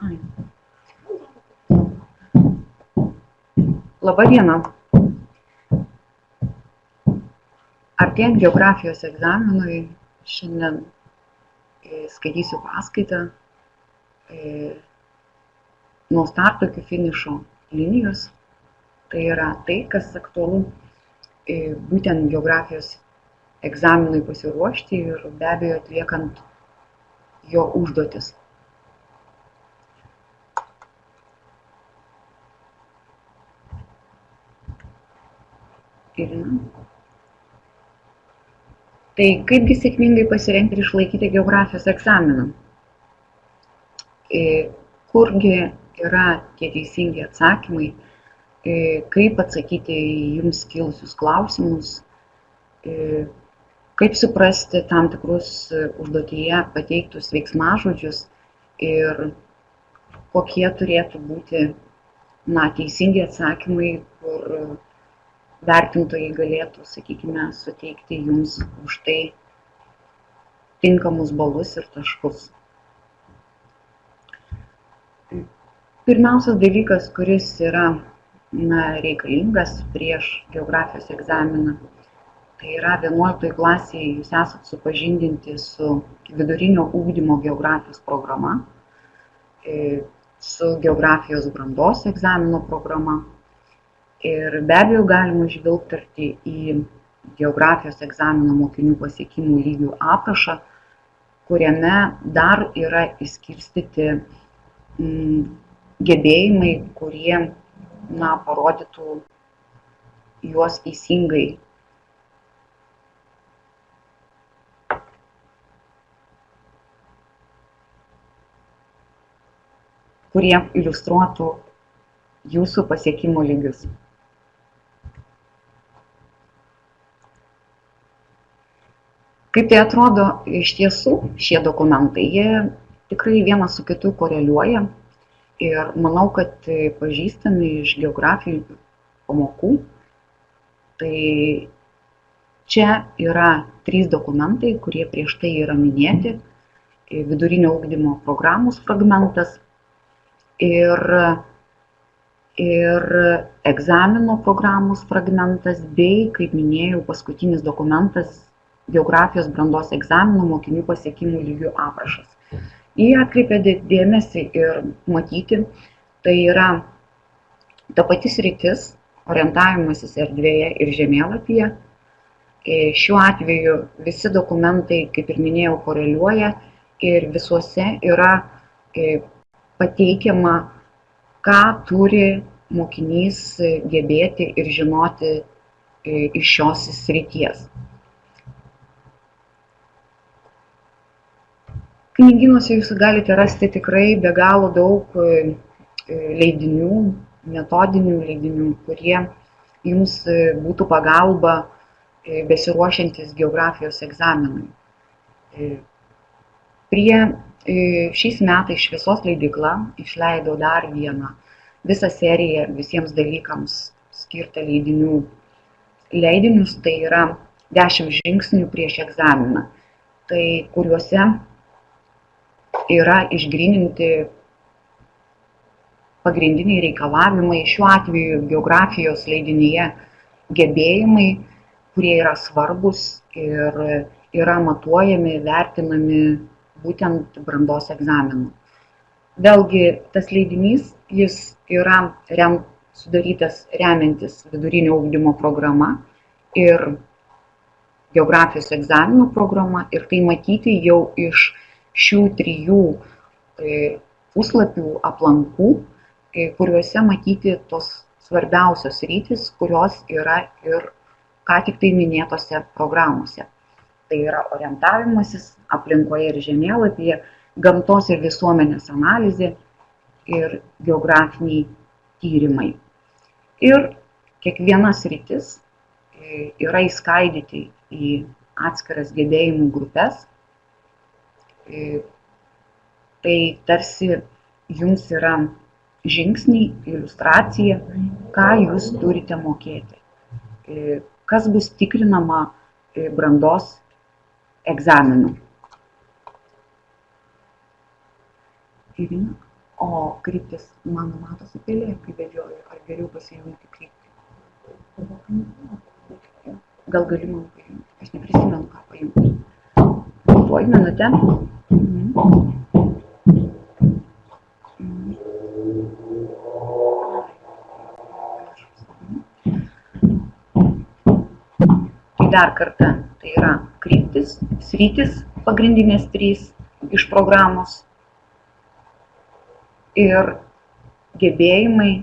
Ai. Labą dieną. Artėjant geografijos egzaminui, šiandien skaitysiu paskaitą nuo starto iki finišo linijos. Tai yra tai, kas aktualu būtent geografijos egzaminui pasiruošti ir be abejo atliekant jo užduotis. Tai kaipgi sėkmingai pasirengti ir išlaikyti geografijos egzaminą? Kurgi yra tie teisingi atsakymai, kaip atsakyti į jums kilusius klausimus, kaip suprasti tam tikrus užduotyje pateiktus veiksmažodžius ir kokie turėtų būti teisingi atsakymai, kur vertintojai galėtų, sakykime, suteikti jums už tai tinkamus balus ir taškus. Pirmiausias dalykas, kuris yra reikalingas prieš geografijos egzaminą, tai yra 11 klasėje jūs esat supažindinti su vidurinio ugdymo geografijos programa, su geografijos brandos egzamino programa. Ir be abejo galima žvilgterti į geografijos egzamino mokinių pasiekimų lygių aprašą, kuriame dar yra išskirstyti gebėjimai, kurie parodytų juos teisingai. Kurie iliustruotų jūsų pasiekimų lygius. Kaip tai atrodo iš tiesų šie dokumentai, jie tikrai vienas su kitu koreliuoja ir manau, kad pažįstami iš geografijų pamokų. Tai čia yra 3 dokumentai, kurie prieš tai yra minėti, vidurinio ugdymo programos fragmentas ir egzamino programos fragmentas bei, kaip minėjau, paskutinis dokumentas geografijos brandos egzamino mokinių pasiekimų lygių aprašas. Jį atkreipia dėmesį ir matyti, tai yra ta pati sritis, orientavimasis erdvėje ir žemėlapyje. Šiuo atveju visi dokumentai, kaip ir minėjau, koreliuoja ir visuose yra pateikiama, ką turi mokinys gebėti ir žinoti iš šios srities. Knygynuose jūs galite rasti tikrai be galo daug leidinių, metodinių leidinių, kurie jums būtų pagalba besiruošiantis geografijos egzaminui. Šiais metais Šviesos leidykla išleido dar vieną visą seriją visiems dalykams skirtą leidinius, tai yra 10 žingsnių prieš egzaminą, tai kuriuose yra išgryninti pagrindiniai reikalavimai, šiuo atveju geografijos leidinyje gebėjimai, kurie yra svarbus ir yra matuojami, vertinami būtent brandos egzaminų. Vėlgi, tas leidinys, jis yra sudarytas remiantis vidurinio ugdymo programa ir geografijos egzaminų programa, ir tai matyti jau iš šių 3 puslapių aplankų, kuriuose matyti tos svarbiausios sritys, kurios yra ir ką tik tai minėtose programuose. Tai yra orientavimasis aplinkoje ir žemėlapyje, gamtos ir visuomenės analizė ir geografiniai tyrimai. Ir kiekviena sritis yra įskaidyti į atskiras gebėjimų grupės. Tai tarsi jums yra žingsniai, iliustracija, ką jūs turite mokėti, kas bus tikrinama brandos egzaminu. O kryptis, mano matosi pelė, kai vedžioju, ar geriau pasijungti kryptį? Gal gali man paimti? Aš neprisimenu, ką paimti. Tuoj minutę. Tai dar kartą, tai yra kryptis, sritis, pagrindinės 3 iš programos ir gebėjimai,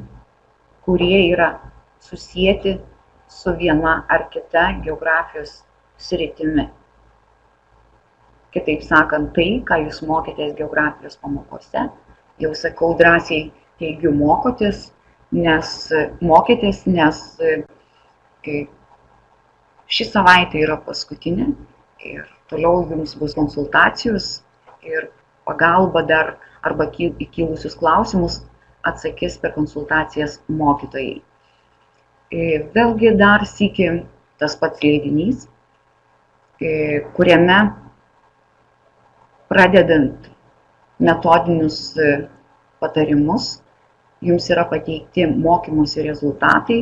kurie yra susieti su viena ar kita geografijos sritimi. Kitaip sakant, tai, ką jūs mokėtės geografijos pamokose, jau sakau drąsiai teigiu mokėtės, nes ši savaitė yra paskutinė ir toliau jums bus konsultacijos ir pagalba dar arba įkilusius klausimus atsakys per konsultacijas mokytojai. Vėlgi dar sykį tas pats leidinys, kuriame pradedant metodinius patarimus, jums yra pateikti mokymosi rezultatai,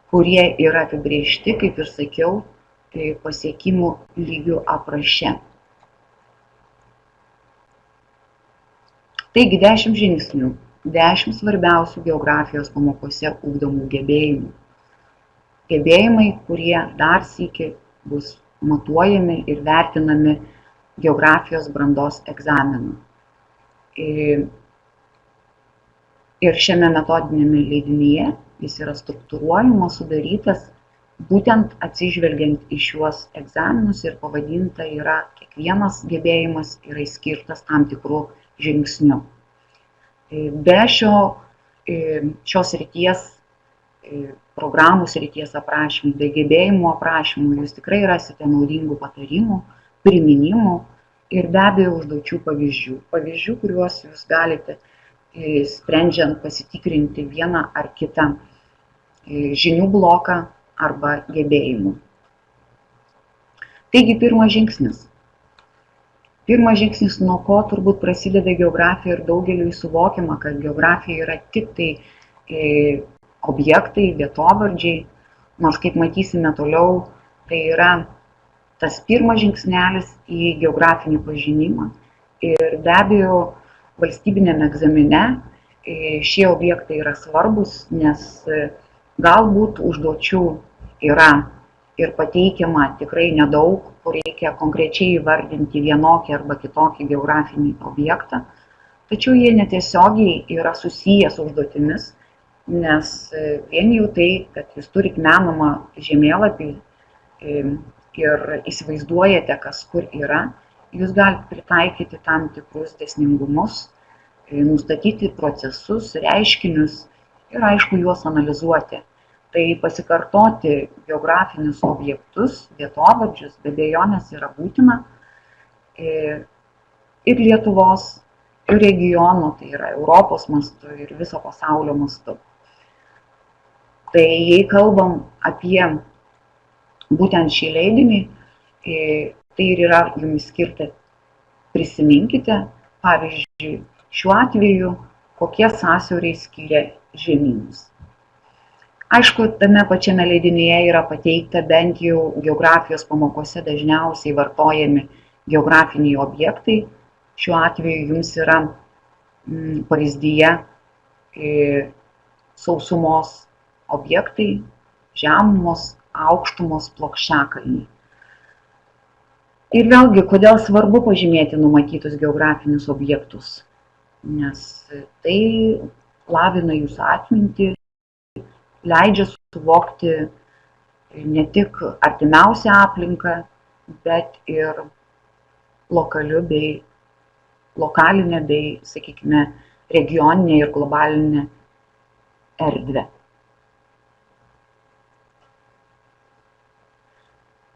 kurie yra apibrėžti, kaip ir sakiau, pasiekimų lygių apraše. Taigi 10 žingsnių, 10 svarbiausių geografijos pamokose ugdomų gebėjimų. Gebėjimai, kurie dar sykį bus matuojami ir vertinami geografijos brandos egzaminu. Ir šiame metodinėme leidinyje jis yra struktūruojamas, sudarytas, būtent atsižvelgiant į šiuos egzaminus ir pavadinta yra kiekvienas gebėjimas yra skirtas tam tikrų žingsnių. Be šios srities programų srities aprašymų, be gebėjimų aprašymų jūs tikrai rasite naudingų patarimų, priminimų ir be abejo užduočių pavyzdžių, kuriuos jūs galite sprendžiant pasitikrinti vieną ar kitą žinių bloką arba gebėjimų. Taigi pirmas žingsnis. Pirmas žingsnis, nuo ko turbūt prasideda geografija ir daugeliui suvokiama, kad geografija yra tik tai objektai, vietovardžiai, nors kaip matysime toliau, tai yra tas pirmas žingsnelis į geografinį pažinimą ir be abejo valstybiniame egzamine šie objektai yra svarbus, nes galbūt užduočių yra ir pateikiama tikrai nedaug, kur reikia konkrečiai įvardinti vienokį arba kitokį geografinį objektą, tačiau jie netiesiogiai yra susiję su užduotimis, nes vien jau tai, kad jūs turite menamą žemėlapį ir įsivaizduojate, kas kur yra, jūs galite pritaikyti tam tikrus dėsningumus, nustatyti procesus, reiškinius ir aišku juos analizuoti. Tai pasikartoti geografinius objektus, vietovardžius, be abejonės yra būtina ir Lietuvos, ir regionų, tai yra Europos mastu ir viso pasaulio mastu. Tai jei kalbam apie būtent šį leidinį, tai ir yra jums skirta, prisiminkite, pavyzdžiui, šiuo atveju, kokie sąsiauriai skiria žemynus. Aišku, tame pačiame leidinyje yra pateikta bent jau geografijos pamokose dažniausiai vartojami geografiniai objektai. Šiuo atveju jums yra pavyzdyje sausumos objektai, žemumos, aukštumos, plokščiakalniai. Ir vėlgi, kodėl svarbu pažymėti numatytus geografinius objektus? Nes tai lavina jūsų atmintį, leidžia suvokti ne tik artimiausią aplinką, bet ir lokalinę bei, sakykime, regioninę ir globalinę erdvę.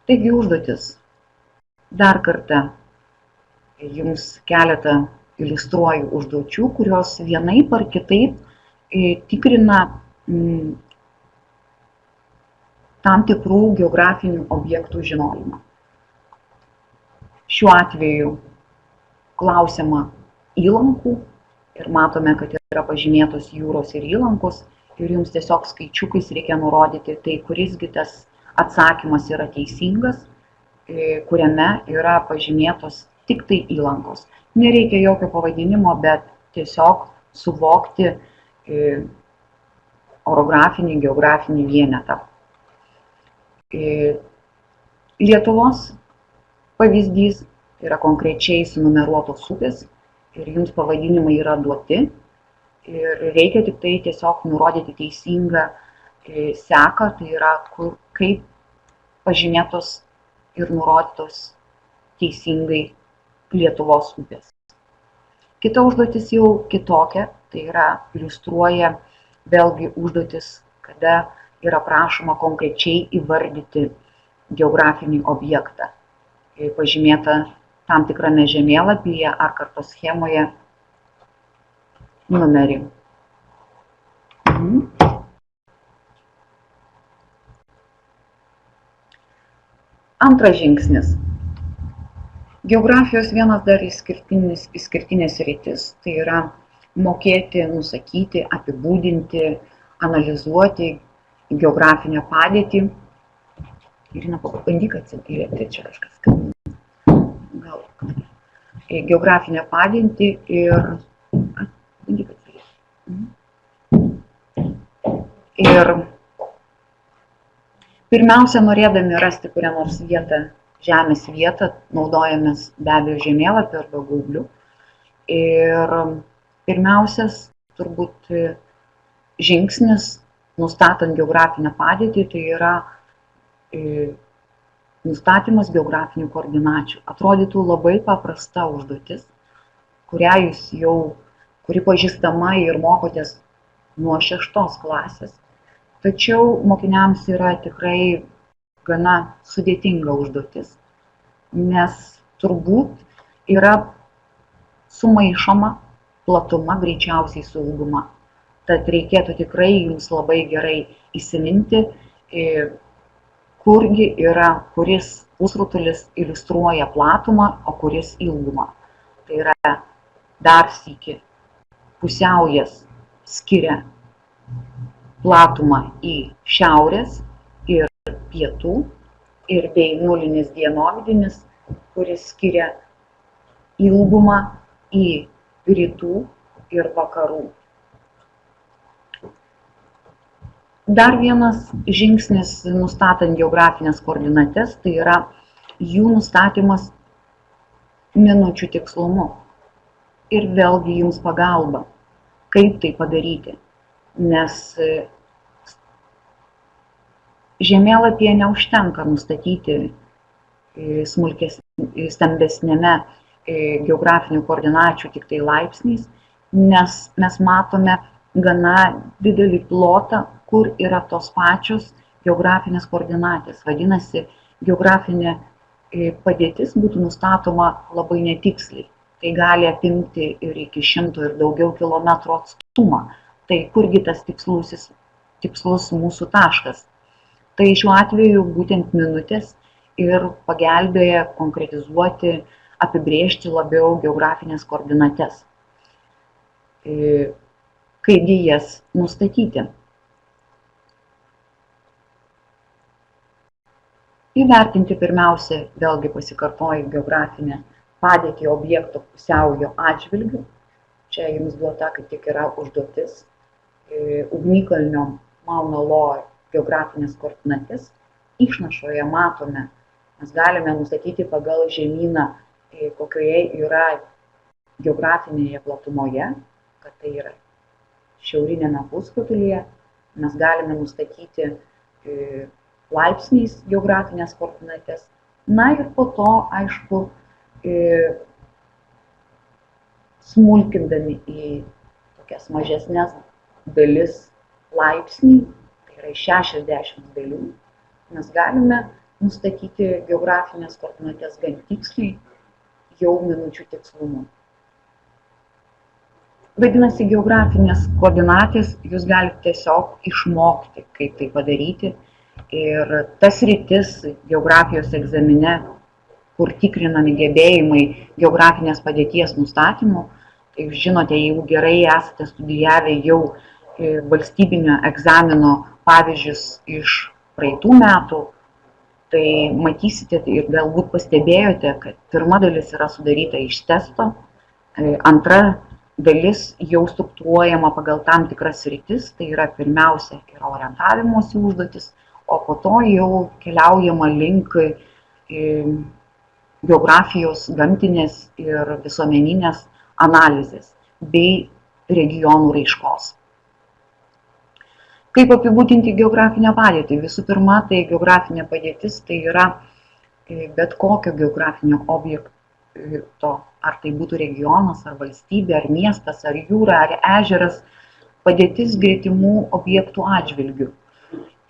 Taigi užduotis. Dar kartą jums keletą iliustruoju užduočių, kurios vienaip ar kitaip tikrina tam tikrų geografinių objektų žinojimą. Šiuo atveju klausiama įlankų ir matome, kad yra pažymėtos jūros ir įlankos ir jums tiesiog skaičiukais reikia nurodyti, tai kurisgi tas atsakymas yra teisingas, kuriame yra pažymėtos tik tai įlankos. Nereikia jokio pavadinimo, bet tiesiog suvokti orografinį, geografinį vienetą. Lietuvos pavyzdys yra konkrečiai sunumeruotos upės ir jums pavadinimai yra duoti ir reikia tik tai tiesiog nurodyti teisingą seką, tai yra kaip pažymėtos ir nurodytos teisingai Lietuvos upės. Kita užduotis jau kitokia, tai yra iliustruoja vėlgi užduotis, kada yra prašoma konkrečiai įvardyti geografinį objektą. Pažymėta tam tikrame žemėlapyje ar kartos schemoje numerį. Antras žingsnis. Geografijos vienas dar išskirtinės sritis, tai yra mokėti, nusakyti, apibūdinti, analizuoti geografinę padėtį. Irina, pabandyk atsidėti, čia kažkas gal. Geografinę padėtį ir pirmiausia, norėdami rasti kurią nors vietą, žemės vietą, naudojamės be abejo žemėlapį arba Google. Ir pirmiausias turbūt žingsnis, nustatant geografinę padėtį, tai yra nustatymas geografinių koordinačių. Atrodytų labai paprasta užduotis, kuri pažįstama ir mokotės nuo 6 klasės. Tačiau mokiniams yra tikrai gana sudėtinga užduotis, nes turbūt yra sumaišoma platuma greičiausiai su ilguma. Tad reikėtų tikrai jums labai gerai įsiminti, kurgi yra, kuris pusrutulis iliustruoja platumą, o kuris ilgumą. Tai yra dar sykį pusiaujas skiria platumą į šiaurės ir pietų ir bei nulinis dienovidinis, kuris skiria ilgumą į rytų ir vakarų. Dar vienas žingsnis nustatant geografinės koordinates, tai yra jų nustatymas minučių tikslumu. Ir vėlgi jums pagalba, kaip tai padaryti, nes žemėlapyje neužtenka nustatyti stambesnėme geografinių koordinačių tik tai laipsniais, nes mes matome gana didelį plotą, kur yra tos pačios geografinės koordinatės. Vadinasi, geografinė padėtis būtų nustatoma labai netiksliai. Tai gali apimti ir iki 100 ir daugiau kilometrų atstumą. Tai kurgi tas tikslus mūsų taškas. Tai šiuo atveju būtent minutės ir pagelbėja konkretizuoti, apibrėžti labiau geografinės koordinates. Kaipgi jas nustatyti. Įvertinti pirmiausia, vėlgi pasikartoju, geografinę padėtį objekto pusiaujo atžvilgių. Čia jums duota, kaip tik yra užduotis. Ugnikalnio Mauna Loa geografinės koordinates. Išnašoje matome, mes galime nustatyti pagal žemyną, kokioje yra geografinėje platumoje, kad tai yra šiaurinėme pusrutulyje. Mes galime nustatyti laipsniais geografinės koordinates. Na ir po to, aišku, smulkindami į tokias mažesnės dalis laipsnį, tai yra 60 dalių, mes galime nustatyti geografinės koordinates gan tiksliai, jau minučių tikslumu. Vadinasi, geografinės koordinatės jūs galite tiesiog išmokti, kaip tai padaryti. Ir tas sritis geografijos egzamine, kur tikrinami gebėjimai geografinės padėties nustatymu, Jūs žinote, jeigu gerai esate studijavę jau valstybinio egzamino pavyzdžius iš praeitų metų, tai matysite ir galbūt pastebėjote, kad pirma dalis yra sudaryta iš testo, antra dalis jau struktūruojama pagal tam tikras sritis, tai yra pirmiausia yra orientavimosi užduotis, o po to jau keliaujama link geografijos, gamtinės ir visuomeninės analizės bei regionų raiškos. Kaip apibūdinti geografinę padėtį? Visų pirma, tai geografinė padėtis tai yra bet kokio geografinio objekto, ar tai būtų regionas, ar valstybė, ar miestas, ar jūra, ar ežeras, padėtis gretimų objektų atžvilgių.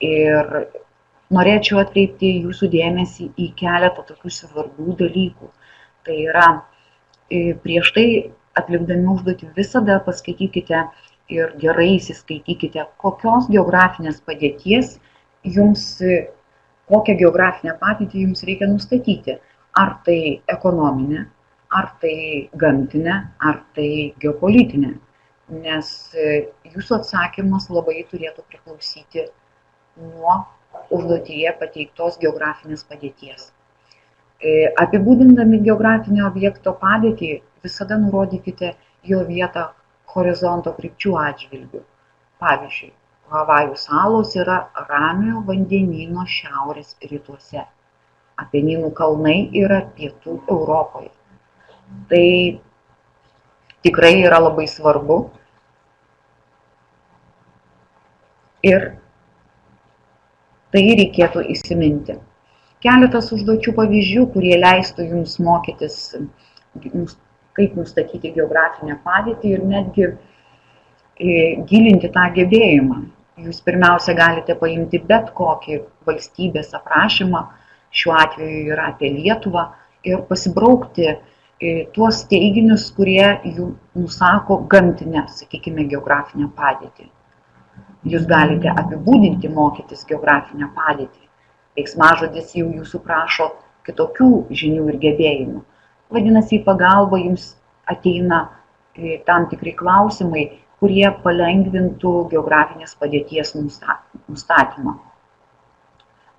Ir norėčiau atkreipti jūsų dėmesį į keletą tokių svarbių dalykų. Tai yra, prieš tai atlikdami užduotį visada paskaitykite ir gerai įsiskaitykite, kokios geografinės padėties jums, kokią geografinę padėtį jums reikia nustatyti. Ar tai ekonominė, ar tai gamtinė, ar tai geopolitinė. Nes jūsų atsakymas labai turėtų priklausyti nuo užduotyje pateiktos geografinės padėties. Apibūdindami geografinio objekto padėtį, visada nurodykite jo vietą horizonto krypčių atžvilgių. Pavyzdžiui, Havajų salos yra Ramiojo vandenyno šiaurės rytuose. Apenynų kalnai yra pietų Europoje. Tai tikrai yra labai svarbu. Ir tai reikėtų įsiminti. Keletas užduočių pavyzdžių, kurie leistų jums mokytis, kaip nustatyti geografinę padėtį ir netgi gilinti tą gebėjimą. Jūs pirmiausia galite paimti bet kokį valstybės aprašymą, šiuo atveju yra apie Lietuvą, ir pasibraukti tuos teiginius, kurie jų nusako gamtinę, sakykime, geografinę padėtį. Jūs galite apibūdinti mokytis geografinę padėtį. Veiksmažodis jau jūsų prašo kitokių žinių ir gebėjimų. Vadinasi, į pagalbą jums ateina tam tikri klausimai, kurie palengvintų geografinės padėties nustatymą.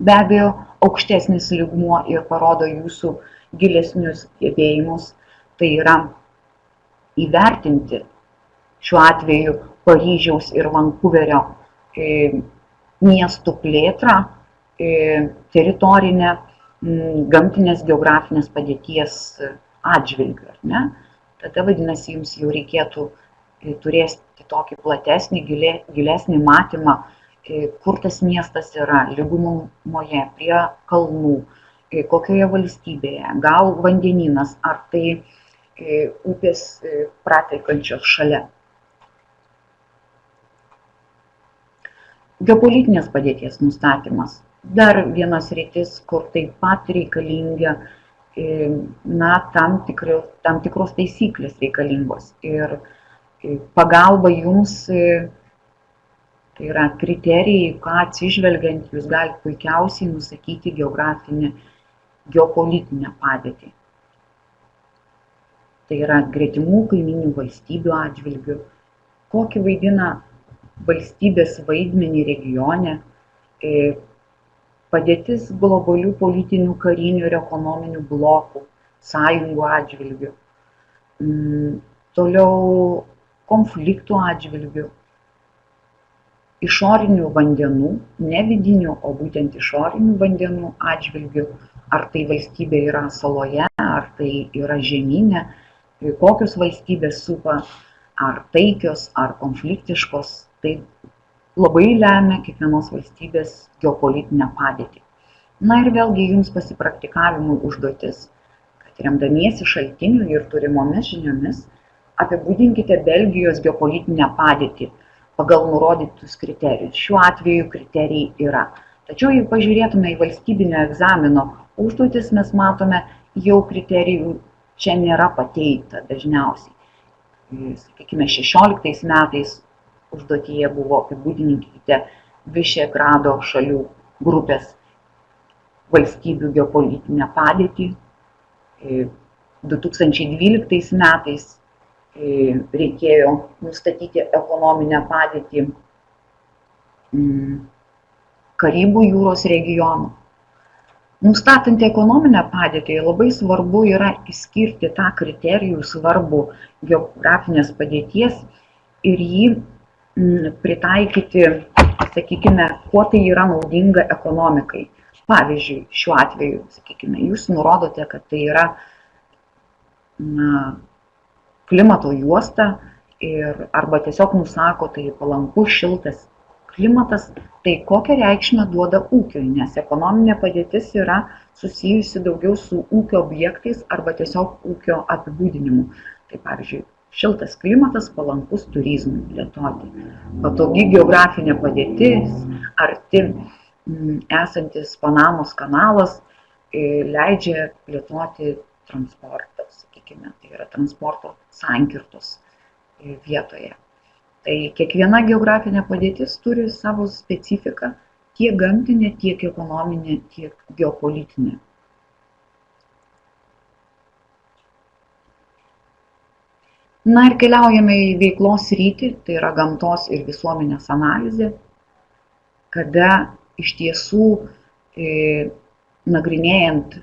Be abejo, aukštesnis lygmuo ir parodo jūsų gilesnius gebėjimus, tai yra įvertinti šiuo atveju Paryžiaus ir Vankuverio miestų plėtrą, teritorinę, gamtinės geografinės padėties atžvilgiu. Tada vadinasi, jums jau reikėtų turėti tokį platesnį, gilesnį matymą, kur tas miestas yra, lygumoje, prie kalnų, kokioje valstybėje, gal vandenynas, ar tai upės prateikančios šalia. Geopolitinės padėties nustatymas. Dar vienas sritis, kur taip pat reikalinga tam tikros taisyklės reikalingos. Ir pagalba jums, tai yra kriterijai, ką atsižvelgiant, jūs galite puikiausiai nusakyti geopolitinę padėtį. Tai yra gretimų kaiminių valstybių atžvilgių, kokį vaidina valstybės vaidmenį regione, padėtis globalių politinių, karinių ir ekonominių blokų, sąjungų atžvilgių, toliau konfliktų atžvilgių, išorinių vandenų, ne vidinių, o būtent išorinių vandenų atžvilgių, ar tai valstybė yra saloje, ar tai yra žemyne, kokios valstybės supa, ar taikios, ar konfliktiškos, tai labai lemia kiekvienos valstybės geopolitinę padėtį. Na ir vėlgi jums pasipraktikavimui užduotis, kad remdamiesi šaltinių ir turimomis žiniomis, apibūdinkite Belgijos geopolitinę padėtį pagal nurodytus kriterijus. Šiuo atveju kriterijai yra. Tačiau jei pažiūrėtume į valstybinio egzamino užduotis, mes matome, jau kriterijų čia nėra pateikta dažniausiai. Sakykime, 16 metais užduotyje buvo apibūdinkite Višegrado šalių grupės valstybių geopolitinę padėtį. 2012 metais reikėjo nustatyti ekonominę padėtį Karibų jūros regionų. Nustatant ekonominę padėtį labai svarbu yra išskirti tą kriterijų svarbų geografinės padėties ir jį pritaikyti, sakykime, kuo tai yra naudinga ekonomikai. Pavyzdžiui, šiuo atveju, sakykime, jūs nurodote, kad tai yra klimato juosta arba tiesiog nusako, tai palankus šiltas klimatas, tai kokią reikšmę duoda ūkiui, nes ekonominė padėtis yra susijusi daugiau su ūkio objektais arba tiesiog ūkio apibūdinimu. Tai pavyzdžiui, šiltas klimatas palankus turizmui plėtoti, patogi geografinė padėtis, arti esantis Panamos kanalas leidžia plėtoti transportą, sakykime, tai yra transporto sankirtos vietoje. Tai kiekviena geografinė padėtis turi savo specifiką, tiek gamtinė, tiek ekonominė, tiek geopolitinė. Na ir keliaujame į veiklos sritį, tai yra gamtos ir visuomenės analizė, kada iš tiesų nagrinėjant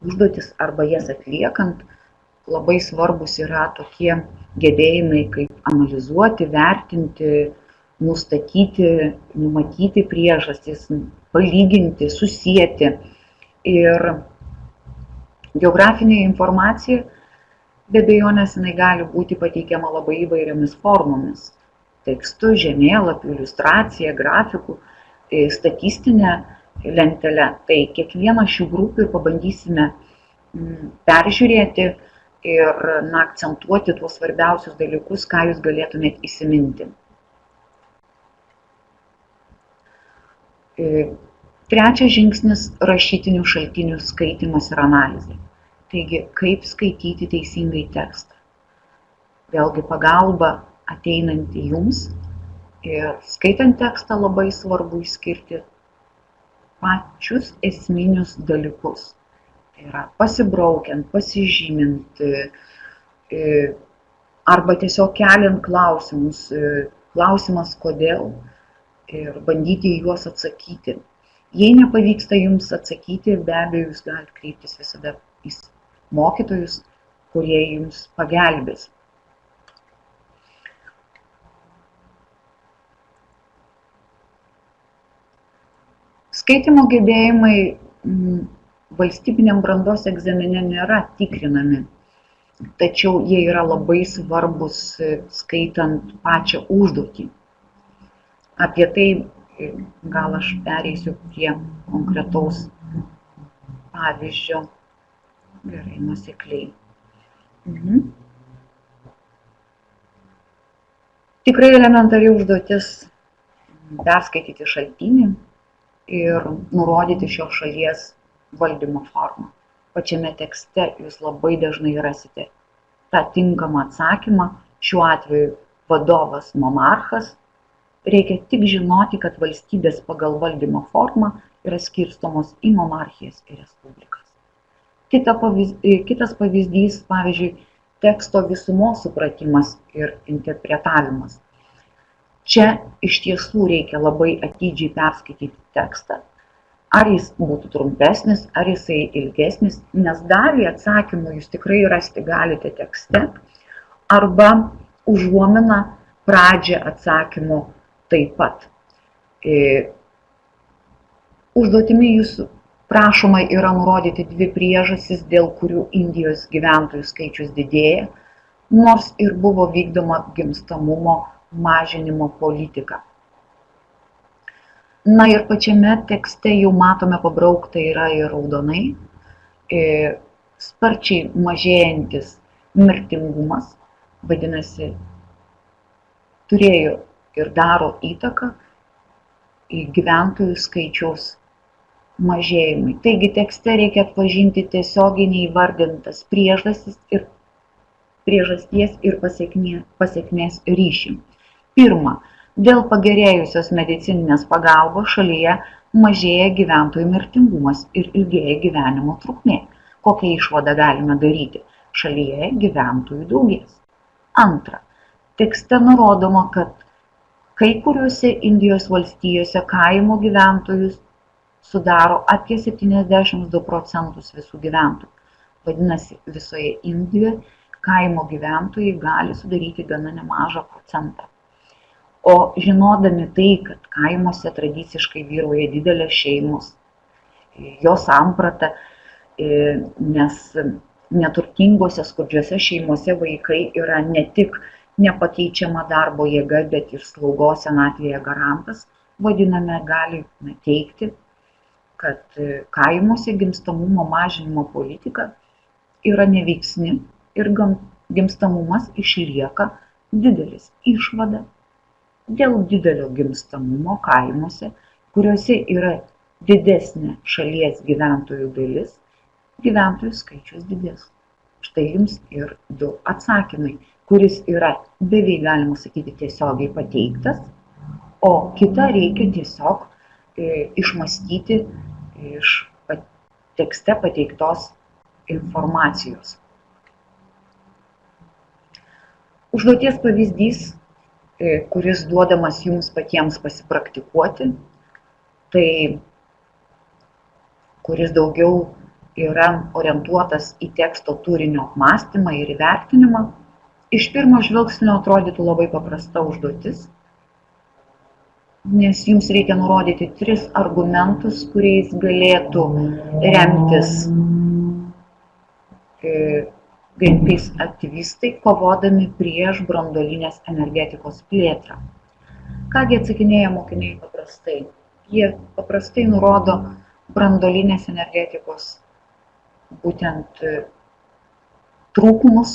užduotis arba jas atliekant, labai svarbus yra tokie gebėjimai, kaip analizuoti, vertinti, nustatyti, numatyti priežastis, palyginti, susieti. Ir geografinė informacija, be abejonės, jinai gali būti pateikiama labai įvairiomis formomis. Tekstu, žemėlapiu, iliustracija, grafikų, statistinė lentelė. Tai kiekvieną šių grupių pabandysime peržiūrėti ir akcentuoti tuos svarbiausius dalykus, ką jūs galėtumėt įsiminti. Trečias žingsnis – rašytinių šaltinių skaitymas ir analizė. Taigi, kaip skaityti teisingai tekstą. Vėlgi pagalba ateinanti jums ir skaitant tekstą labai svarbu išskirti pačius esminius dalykus. Tai yra pasibraukiant, pasižymint arba tiesiog keliant klausimus, klausimas kodėl ir bandyti juos atsakyti. Jei nepavyksta jums atsakyti, be abejo, jūs galite kreiptis visada į mokytojus, kurie jums pagelbės. Skaitymo gebėjimai valstybiniam brandos egzamine nėra tikrinami, tačiau jie yra labai svarbus skaitant pačią užduotį. Apie tai gal aš pereisiu prie konkretaus pavyzdžio. Gerai, nuosekliai. Tikrai elementari užduotis perskaityti šaltinį ir nurodyti šios šalies valdymo formą. Pačiame tekste jūs labai dažnai rasite tą tinkamą atsakymą, šiuo atveju vadovas monarchas. Reikia tik žinoti, kad valstybės pagal valdymo formą yra skirstomos į monarchijas ir respublikas. Kitas pavyzdys, pavyzdžiui, teksto visumos supratimas ir interpretavimas. Čia iš tiesų reikia labai atidžiai perskaityti tekstą, ar jis būtų trumpesnis, ar jisai ilgesnis, nes dalį atsakymų jūs tikrai rasti galite tekste, arba užuominą pradžią atsakymo taip pat. Užduotimi jūsų prašoma yra nurodyti dvi priežastis, dėl kurių Indijos gyventojų skaičius didėja, nors ir buvo vykdoma gimstamumo mažinimo politika. Na ir pačiame tekste jau matome pabraukta yra ir raudonai, sparčiai mažėjantis mirtingumas, vadinasi, turėjo ir daro įtaką į gyventojų skaičiaus mažėjimui. Taigi tekste reikia atpažinti tiesiogiai neįvardintas priežasties ir pasekmės ryšį. Pirma, dėl pagerėjusios medicininės pagalbos šalyje mažėja gyventojų mirtingumas ir ilgėja gyvenimo trukmė. Kokią išvadą galime daryti? Šalyje gyventojų daugės. Antra, tekste nurodoma, kad kai kuriuose Indijos valstijose kaimo gyventojus sudaro apie 72% visų gyventojų. Vadinasi, visoje Indijoje kaimo gyventojai gali sudaryti gana nemažą procentą. O žinodami tai, kad kaimuose tradiciškai vyrauja didelės šeimos, jo samprata, nes neturtingose skurdžiose šeimose vaikai yra ne tik nepakeičiama darbo jėga, bet ir slaugos senatvėje garantas, vadiname, galime teikti, kad kaimuose gimstamumo mažinimo politika yra neveiksni ir gimstamumas išlieka didelis. Išvada: dėl didelio gimstamumo kaimuose, kuriuose yra didesnė šalies gyventojų dalis, gyventojų skaičius didės. Štai jums ir du atsakymai, kuris yra beveik, galima sakyti, tiesiogiai pateiktas, o kitą reikia tiesiog išmąstyti iš tekste pateiktos informacijos. Užduoties pavyzdys, kuris duodamas jums patiems pasipraktikuoti, tai kuris daugiau yra orientuotas į teksto turinio apmąstymą ir įvertinimą, iš pirmo žvilgsnio atrodytų labai paprasta užduotis, nes jums reikia nurodyti 3 argumentus, kuriais galėtų remtis Greenpeace aktyvistai, kovodami prieš branduolinės energetikos plėtrą. Kągi atsakinėja mokiniai paprastai? Jie paprastai nurodo branduolinės energetikos būtent trūkumus,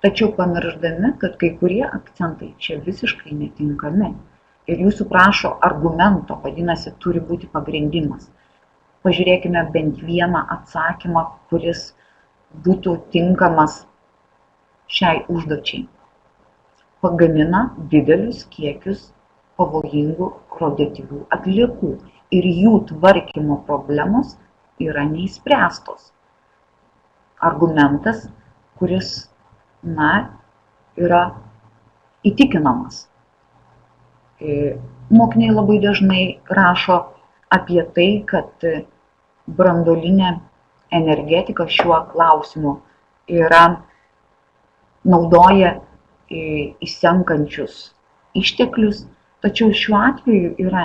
tačiau pamiršdami, kad kai kurie akcentai čia visiškai netinkami. Ir jūsų prašo argumento, vadinasi, turi būti pagrindimas. Pažiūrėkime bent vieną atsakymą, kuris būtų tinkamas šiai užduočiai. Pagamina didelius kiekius pavojingų radioaktyvių atliekų ir jų tvarkymo problemos yra neįspręstos. Argumentas, kuris, yra įtikinamas. Mokiniai labai dažnai rašo apie tai, kad branduolinė energetika šiuo klausimu naudoja išsenkančius išteklius, tačiau šiuo atveju yra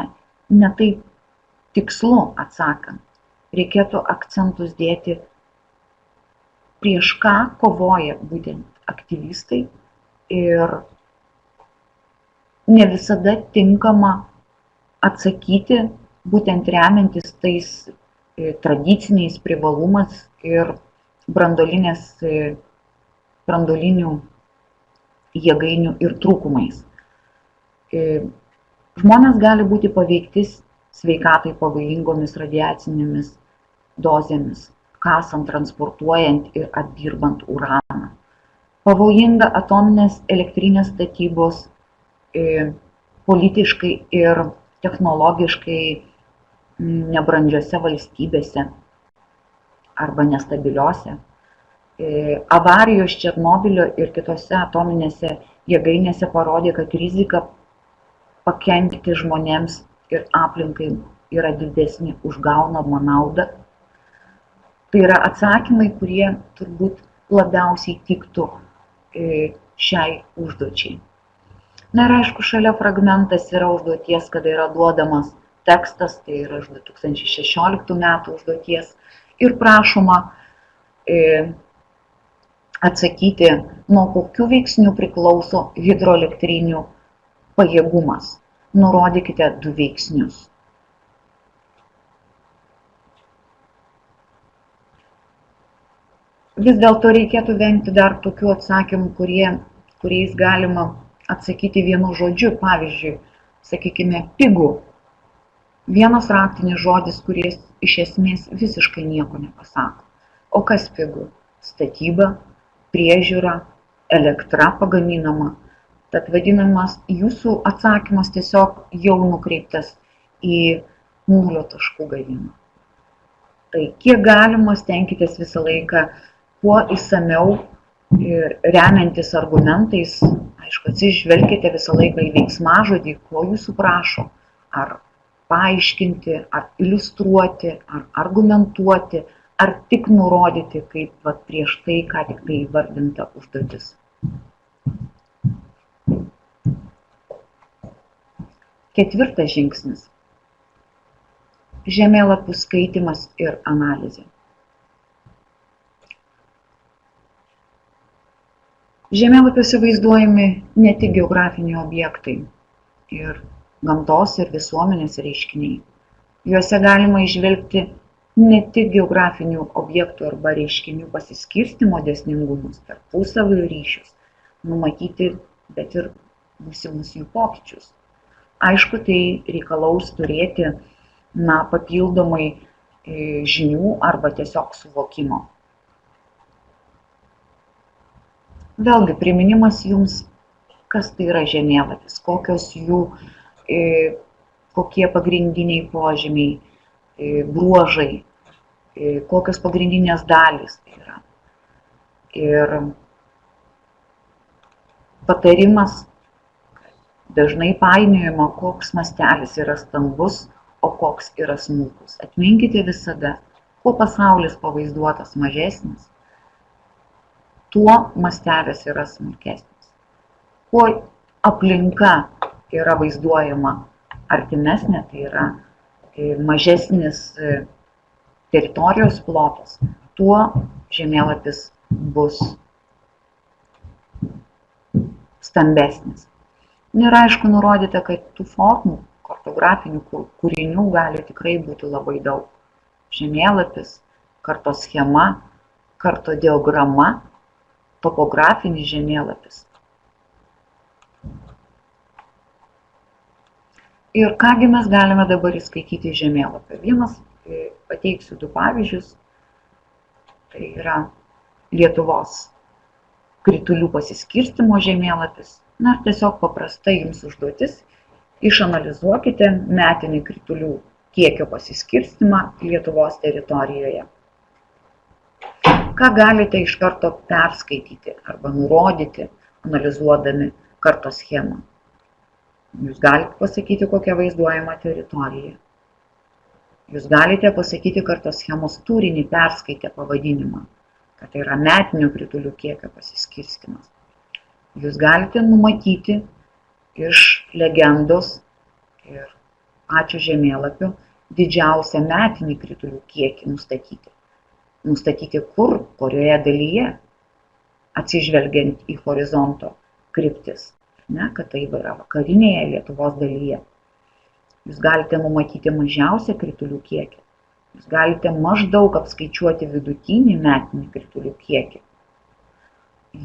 ne taip tikslu atsakant. Reikėtų akcentus dėti, prieš ką kovoja būtent aktyvistai, ir ne visada tinkama atsakyti būtent remiantis tais tradiciniais privalumas ir branduolinių jėgainių ir trūkumais. Žmonės gali būti paveikti sveikatai pavojingomis radiacinėmis dozėmis, kasant, transportuojant ir apdirbant uraną. Pavojinga atominės elektrinės statybos politiškai ir technologiškai nebrandžiose valstybėse arba nestabiliose. Avarijos Černobylio ir kitose atominėse jėgainėse parodė, kad rizika pakenkti žmonėms ir aplinkai yra didesnė už gaunamą naudą. Tai yra atsakymai, kurie turbūt labiausiai tiktų šiai užduočiai. Na ir aišku, šalia fragmentas yra užduoties, kada yra duodamas tekstas, tai yra 2016 metų užduoties, ir prašoma atsakyti, nuo kokių veiksnių priklauso hidroelektrinių pajėgumas. Nurodykite 2 veiksnius. Vis dėlto reikėtų vengti dar tokių atsakymų, kuriais galima atsakyti vienu žodžiu. Pavyzdžiui, sakykime, pigu. Vienas raktinis žodis, kuris iš esmės visiškai nieko nepasako. O kas pigu? Statyba, priežiūra, elektra pagaminama. Tad vadinamas jūsų atsakymas tiesiog jau nukreiptas į 0 taškų gavimą. Tai kiek galima, stenkitės visą laiką kuo išsamiau ir remiantis argumentais, aišku, atsižvelkite visą laiką į veiksmažodį, ko jūsų prašo, ar paaiškinti, ar iliustruoti, ar argumentuoti, ar tik nurodyti, kaip prieš tai, ką tik tai įvardinta užduotis. Ketvirtas žingsnis. Žemėlapių skaitymas ir analizė. Žemėlapiuose vaizduojami ne tik geografiniai objektai ir gamtos ir visuomenės reiškiniai. Juose galima įžvelgti ne tik geografinių objektų arba reiškinių pasiskirstymo dėsningumus, tarpusavio ryšius, numatyti, bet ir būsimus jų pokyčius. Aišku, tai reikalaus turėti papildomai žinių arba tiesiog suvokimo. Vėlgi, priminimas jums, kas tai yra žemėlapis, kokios jų, kokie pagrindiniai požymiai, bruožai, kokios pagrindinės dalys tai yra. Ir patarimas, dažnai painiojama, koks mastelis yra stambus, o koks yra smulkus. Atminkite visada, kuo pasaulis pavaizduotas mažesnis, tuo mastelis yra smulkesnis. Kuo aplinka yra vaizduojama artimesnė, tai yra mažesnis teritorijos plotas, tuo žemėlapis bus stambesnis. Ir aišku, nurodyta, kad tų formų, kartografinių kūrinių gali tikrai būti labai daug. Žemėlapis, kartoschema, kartodiograma, topografinis žemėlapis. Ir kągi mes galime dabar įskaityti žemėlapį. Vienas, pateiksiu du pavyzdžius, tai yra Lietuvos kritulių pasiskirstymo žemėlapis. Na ir tiesiog paprastai jums užduotis, išanalizuokite metinį kritulių kiekio pasiskirstymą Lietuvos teritorijoje. Ką galite iš karto perskaityti arba nurodyti, analizuodami kartoschemą? Jūs galite pasakyti, kokia vaizduojama teritorija. Jūs galite pasakyti kartoschemos turinį, perskaitę pavadinimą, kad tai yra metinio kritulių kiekio pasiskirstymas. Jūs galite numatyti iš legendos ir pačio žemėlapio didžiausią metinį kritulių kiekį nustatyti. Nustatyti kur, kurioje dalyje, atsižvelgiant į horizonto kryptis, kad tai yra vakarinėje Lietuvos dalyje. Jūs galite numatyti mažiausią kritulių kiekį. Jūs galite maždaug apskaičiuoti vidutinį metinį kritulių kiekį.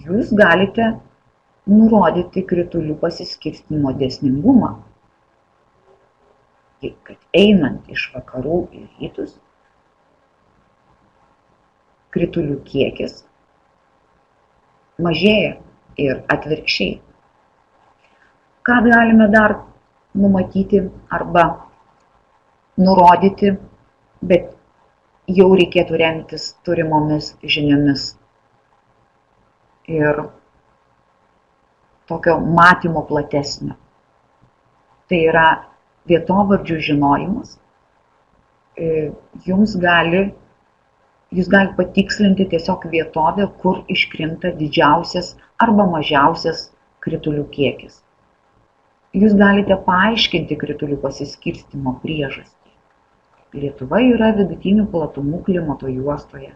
Jūs galite nurodyti kritulių pasiskirstymo dėsningumą, kad einant iš vakarų į rytus, kritulių kiekis mažėja ir atvirkščiai. Ką galime dar numatyti arba nurodyti, bet jau reikėtų remtis turimomis žiniomis ir tokio matymo platesnio. Tai yra vietovardžių žinojimas. Jūs galite patikslinti tiesiog vietovę, kur iškrinta didžiausias arba mažiausias kritulių kiekis. Jūs galite paaiškinti kritulių pasiskirstymo priežastį. Lietuva yra vidutinių platumų klimato juostoje,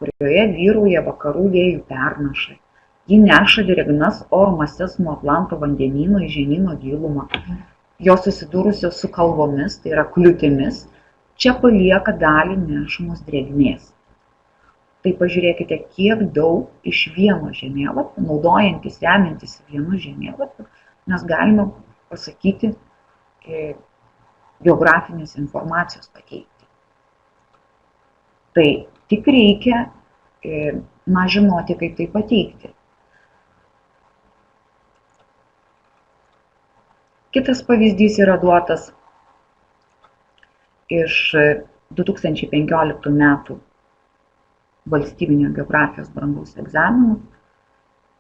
kurioje vyrauja vakarų vėjų pernašai. Ji neša drėgnas oro mases nuo Atlanto vandenyno į žemyno gilumą. Jos susidūrusios su kalvomis, tai yra kliūtimis, čia palieka dalį nešamos drėgmės. Tai pažiūrėkite, kiek daug iš vieno žemėlapio, naudojantis, remiantis vienu žemėlapiu, mes galime pasakyti geografinės informacijos pateikti. Tai tik reikia žinoti, kaip tai pateikti. Kitas pavyzdys yra duotas iš 2015 metų valstybinio geografijos brandos egzaminų.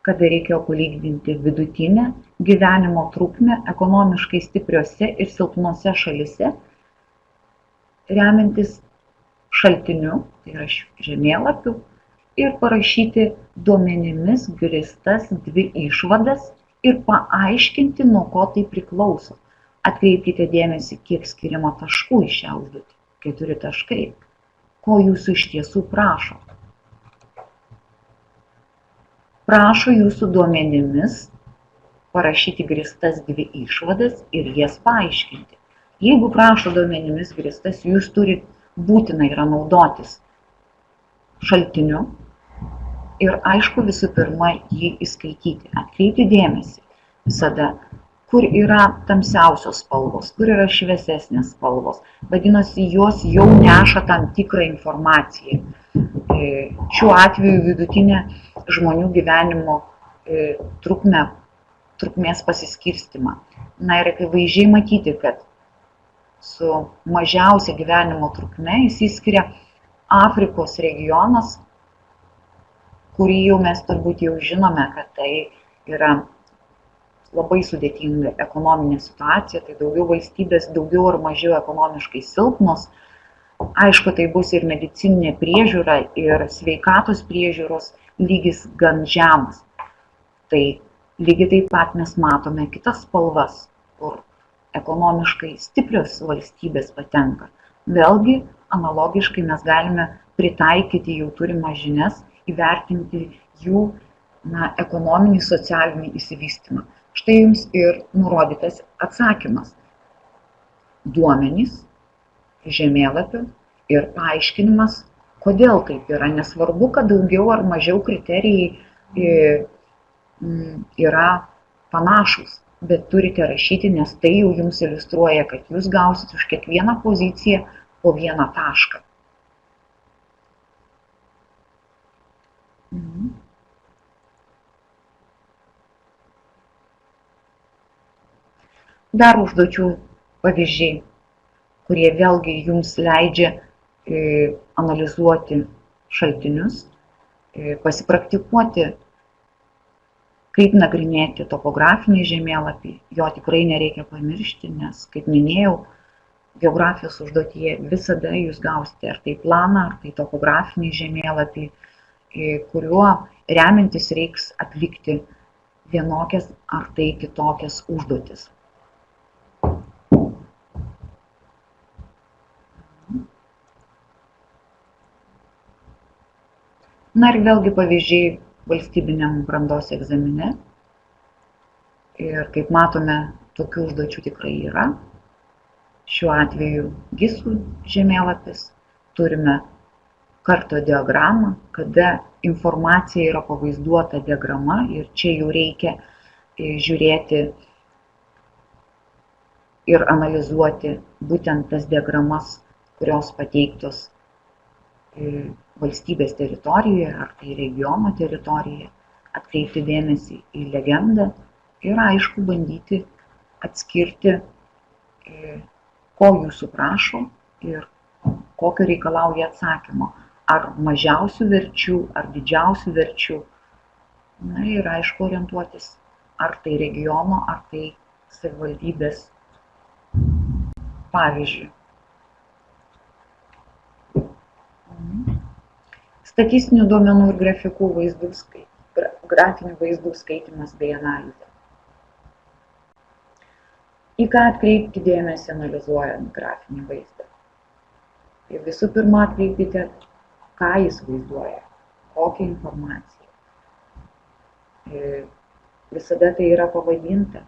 kada reikėjo palyginti vidutinę gyvenimo trukmę ekonomiškai stipriose ir silpnose šalise, remiantis šaltiniu, tai yra žemėlapiu, ir parašyti duomenimis grįstas dvi išvadas ir paaiškinti, nuo ko tai priklauso. Atkreipkite dėmesį, kiek skiriama taškų į šią užduotį. 4 taškai. Ko jūsų iš tiesų prašo? Prašo jūsų duomenimis parašyti grįstas dvi išvadas ir jas paaiškinti. Jeigu prašo duomenimis grįstas, jūs turit būtinai yra naudotis šaltiniu ir aišku visų pirma jį įskaityti. Atkreipti dėmesį visada, kur yra tamsiausios spalvos, kur yra šviesesnės spalvos. Vadinasi, jos jau neša tam tikrą informaciją. Šiuo atveju vidutinė žmonių gyvenimo trukmės pasiskirstimą. Na ir akivaizdžiai matyti, kad su mažiausia gyvenimo trukme išsiskiria Afrikos regionas, kurį jau mes turbūt jau žinome, kad tai yra labai sudėtinga ekonominė situacija, tai daugiau valstybės, daugiau ar mažiau ekonomiškai silpnos. Aišku, tai bus ir medicininė priežiūra, ir sveikatos priežiūros lygis gan žemas. Tai lygiai taip pat mes matome kitas spalvas, kur ekonomiškai stiprios valstybės patenka. Vėlgi, analogiškai mes galime pritaikyti jau turimas žinias, įvertinti jų ekonominį, socialinį išsivystymą. Štai jums ir nurodytas atsakymas. Duomenys, žemėlapio ir paaiškinimas, kodėl taip yra. Nesvarbu, kad daugiau ar mažiau kriterijai yra panašus, bet turite rašyti, nes tai jau jums iliustruoja, kad jūs gausit už kiekvieną poziciją po 1 tašką. Dar užduočių pavyzdžiai, kurie vėlgi jums leidžia analizuoti šaltinius, pasipraktikuoti, kaip nagrinėti topografinį žemėlapį. Jo tikrai nereikia pamiršti, nes, kaip minėjau, geografijos užduotyje visada jūs gausite ar tai planą, ar tai topografinį žemėlapį, kuriuo remiantis reiks atlikti vienokias ar tai kitokias užduotis. Na ir vėlgi pavyzdžiai valstybiniam brandos egzamine. Ir kaip matome, tokių užduočių tikrai yra. Šiuo atveju GISų žemėlapis. Turime karto diagramą, kada informacija yra pavaizduota diagrama ir čia jau reikia žiūrėti ir analizuoti būtent tas diagramas, kurios pateiktos valstybės teritorijoje ar tai regiono teritorijoje, atkreipti dėmesį į legendą ir aišku bandyti atskirti, ko jūsų prašo ir kokio reikalauja atsakymo, ar mažiausių verčių, ar didžiausių verčių. Na ir aišku orientuotis, ar tai regiono, ar tai savivaldybės pavyzdžiui. Statistinių duomenų ir grafinių vaizdų skaitymas bei analizė. Į ką atkreipti dėmesį analizuojant grafinį vaizdą? Ir visų pirma atkreipkite, ką jis vaizduoja, kokią informaciją. Visada tai yra pavadinta,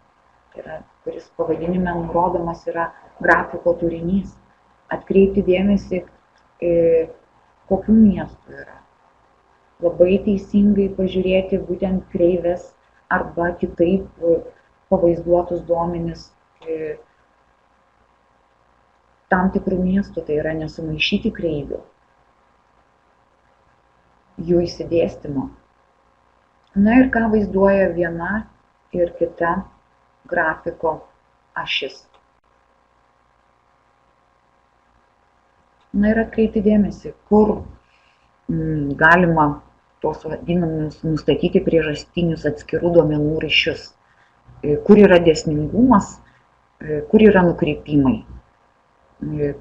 kuris pavadinime nurodomas yra grafiko turinys. Atkreipti dėmesį, kokių miestų yra. Labai teisingai pažiūrėti būtent kreivės arba kitaip pavaizduotus duomenis tam tikrų miestų, tai yra nesumaišyti kreivių, jų išsidėstymo. Na ir ką vaizduoja viena ir kita grafiko ašis. Na ir atkreipti dėmesį, kur galima tos vadinamus nustatyti priežastinius atskirų duomenų ryšius, kur yra dėsningumas, kur yra nukreipimai,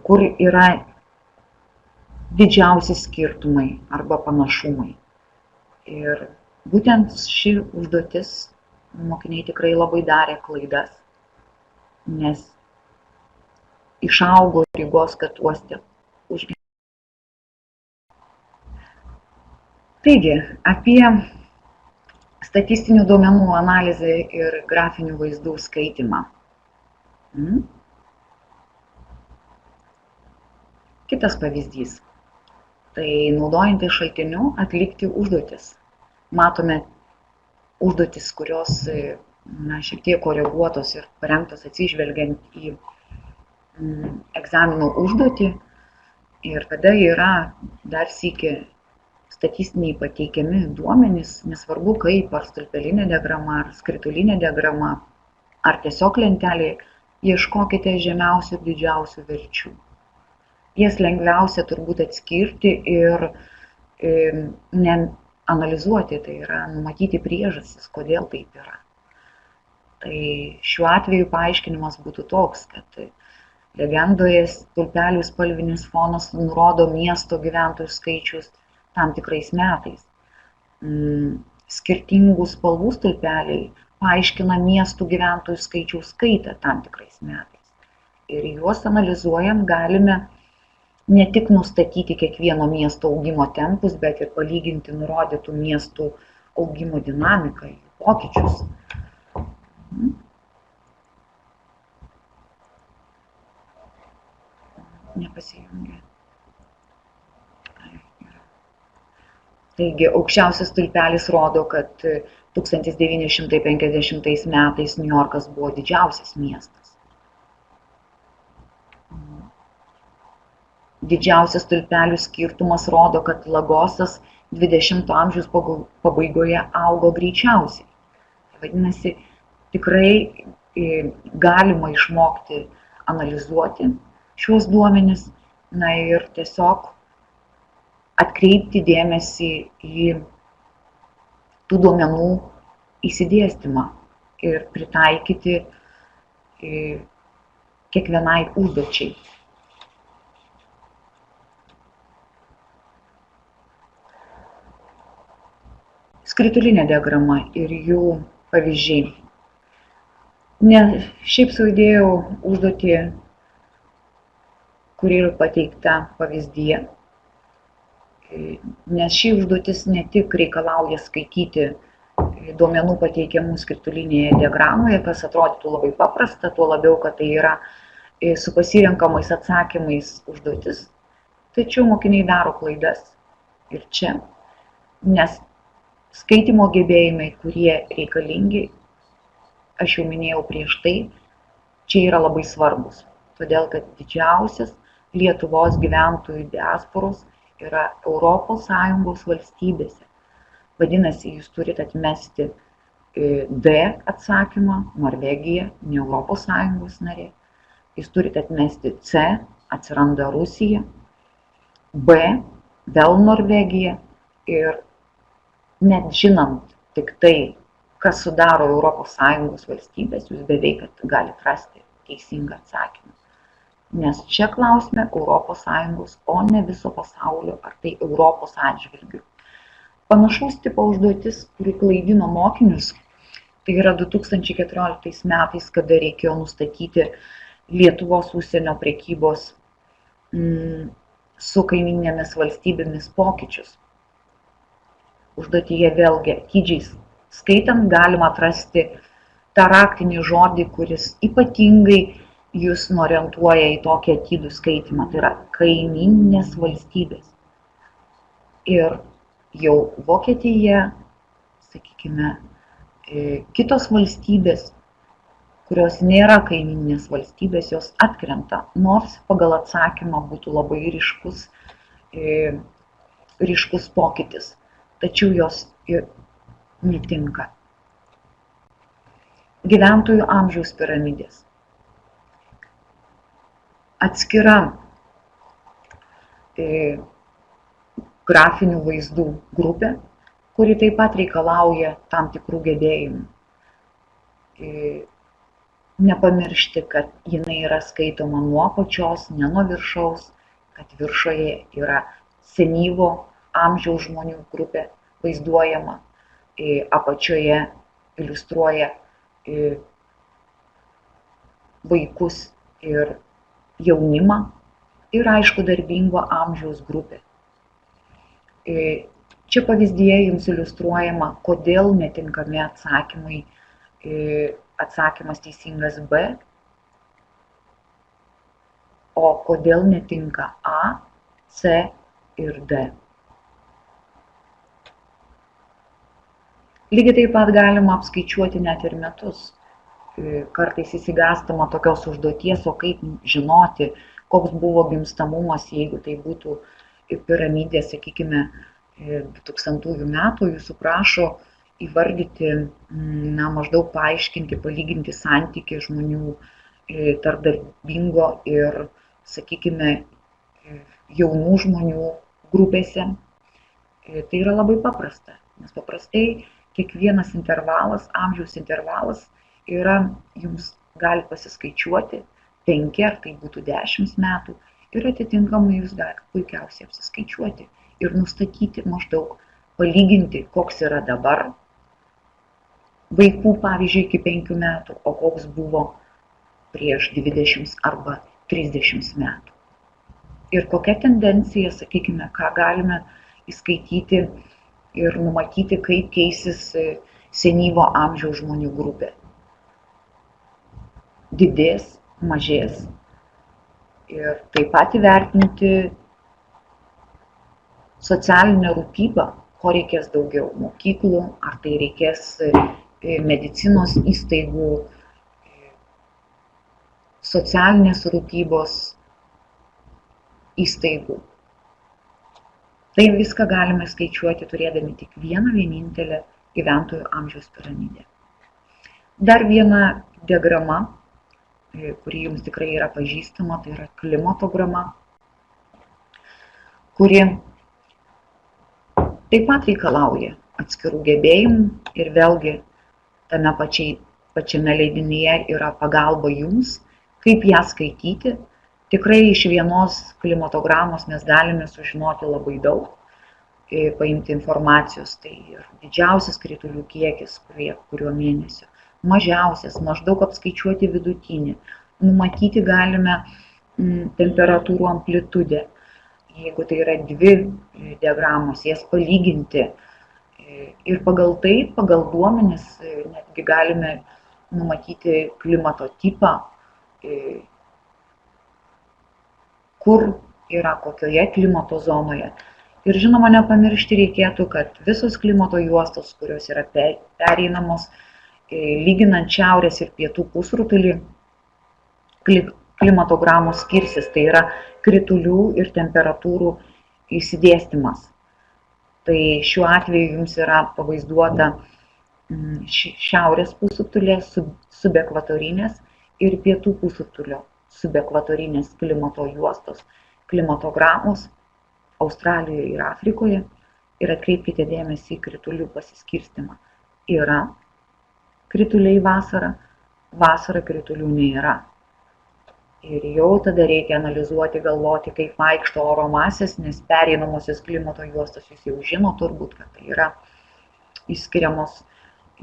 kur yra didžiausi skirtumai arba panašumai. Ir būtent ši užduotis mokiniai tikrai labai darė klaidas, nes išaugo Rygos katuostė užgyvenimo. Taigi, apie statistinių duomenų analizę ir grafinių vaizdų skaitimą. Kitas pavyzdys. Tai naudojantis šaltiniu atlikti užduotis. Matome užduotis, kurios šiek tiek koreguotos ir parengtos atsižvelgiant į egzamino užduotį. Ir tada yra dar sykį statistiniai pateikiami duomenys, nesvarbu kaip, ar stulpelinė diagrama, ar skritulinė diagrama, ar tiesiog lentelė, ieškokite žemiausių ir didžiausių verčių. Jas lengviausia turbūt atskirti ir neanalizuoti, tai yra numatyti priežastis, kodėl taip yra. Tai šiuo atveju paaiškinimas būtų toks, kad legendoje stulpelių spalvinis fonas nurodo miesto gyventojų skaičius tam tikrais metais. Skirtingų spalvų stulpeliai paaiškina miestų gyventojų skaičiaus kaitą tam tikrais metais. Ir juos analizuojant galime ne tik nustatyti kiekvieno miesto augimo tempus, bet ir palyginti nurodytų miestų augimo dinamiką, pokyčius. Nepasijungia. Taigi, aukščiausias stulpelis rodo, kad 1950 metais Niujorkas buvo didžiausias miestas. Didžiausias stulpelių skirtumas rodo, kad Lagosas 20 amžiaus pabaigoje augo greičiausiai. Vadinasi, tikrai galima išmokti analizuoti šiuos duomenis, ir tiesiog atkreipti dėmesį į tų duomenų išsidėstymą ir pritaikyti kiekvienai užduočiai. Skritulinė diagrama ir jų pavyzdžiai. Ne šiaip sau įdėjau užduotį, kuri yra pateikta pavyzdyje, nes ši užduotis ne tik reikalauja skaityti duomenų pateikiamų skritulinėje diagramoje, kas atrodytų labai paprasta, tuo labiau, kad tai yra su pasirenkamais atsakymais užduotis, tačiau mokiniai daro klaidas ir čia, nes skaitimo gebėjimai, kurie reikalingi, aš jau minėjau prieš tai, čia yra labai svarbus, todėl kad didžiausias Lietuvos gyventojų diasporos yra ES valstybėse. Vadinasi, jūs turite atmesti D atsakymą, Norvegija, ne ES narė. Jūs turite atmesti C, atsiranda Rusija, B, vėl Norvegija ir net žinant tik tai, kas sudaro ES valstybės, jūs beveik galite rasti teisingą atsakymą. Nes čia klausime ES, o ne viso pasaulio, ar tai Europos atžvilgių. Panašaus tipo užduotis, kuri klaidino mokinius, tai yra 2014 metais, kada reikėjo nustatyti Lietuvos užsienio prekybos su kaimyninėmis valstybėmis pokyčius. Užduotyje vėlgi atidžiai skaitant galima atrasti tą raktinį žodį, kuris ypatingai jūs orientuoja į tokį atidų skaitimą, tai yra kaimyninės valstybės. Ir jau Vokietija, sakykime, kitos valstybės, kurios nėra kaimyninės valstybės, jos atkrenta, nors pagal atsakymą būtų labai ryškus pokytis, tačiau jos netinka. Gyventojų amžiaus piramidės. Atskira grafinių vaizdų grupė, kuri taip pat reikalauja tam tikrų gebėjimų. Nepamiršti, kad jinai yra skaitoma nuo apačios, ne nuo viršaus, kad viršoje yra senyvo amžiaus žmonių grupė vaizduojama, apačioje iliustruoja vaikus ir jaunimą ir aišku darbingo amžiaus grupė. Čia pavyzdyje jums iliustruojama, kodėl netinkami atsakymai, atsakymas teisingas B, o kodėl netinka A, C ir D. Lygiai taip pat galima apskaičiuoti net ir metus. Kartais įsigąstama tokios užduoties, o kaip žinoti, koks buvo gimstamumas, jeigu tai būtų piramidė, sakykime, 2000 metų, jūsų prašo įvardyti, maždaug paaiškinti, palyginti santykį žmonių tarp darbingo ir, sakykime, jaunų žmonių grupėse. Tai yra labai paprasta, nes paprastai kiekvienas intervalas, amžiaus intervalas yra, jums gali pasiskaičiuoti 5 ar tai būtų 10 metų ir atitinkamai jūs galite puikiausiai apsiskaičiuoti ir nustatyti maždaug, palyginti, koks yra dabar vaikų, pavyzdžiui, iki 5 metų, o koks buvo prieš 20 arba 30 metų. Ir kokia tendencija, sakykime, ką galime įskaityti ir numatyti, kaip keisis senyvo amžiaus žmonių grupė. Didės, mažės ir taip pat įvertinti socialinę rūpybą, ko reikės daugiau mokyklų, ar tai reikės medicinos įstaigų, socialinės rūpybos įstaigų. Tai viską galime skaičiuoti turėdami tik vieną vienintelę gyventojų amžiaus piramidę. Dar viena diagrama, kuri jums tikrai yra pažįstama, tai yra klimatograma, kuri taip pat reikalauja atskirų gebėjimų ir vėlgi tame pačiame leidinyje yra pagalba jums, kaip ją skaityti. Tikrai iš vienos klimatogramos mes galime sužinoti labai daug, paimti informacijos, tai ir didžiausias kritulių kiekis kuriuo mėnesiu, mažiausias, maždaug apskaičiuoti vidutinį, numatyti galime temperatūrų amplitudę, jeigu tai yra 2 diagramos, jas palyginti ir pagal tai, pagal duomenis netgi galime numatyti klimato tipą, kur yra kokioje klimato zonoje. Ir žinoma, nepamiršti reikėtų, kad visos klimato juostos, kurios yra pereinamos, lyginant šiaurės ir pietų pusrutulį, klimatogramos skirsis, tai yra kritulių ir temperatūrų išsidėstymas. Tai šiuo atveju jums yra pavaizduota šiaurės pusrutulė, subekvatorinės ir pietų pusrutulio subekvatorinės klimato juostos klimatogramos Australijoje ir Afrikoje. Ir atkreipkite dėmesį į kritulių pasiskirstimą. Yra krituliai vasarą, vasarą kritulių nėra. Ir jau tada reikia analizuoti, galvoti, kaip vaikšto oro masės, nes pereinamosios klimato juostos jūs jau žino turbūt, kad tai yra išskiriamos,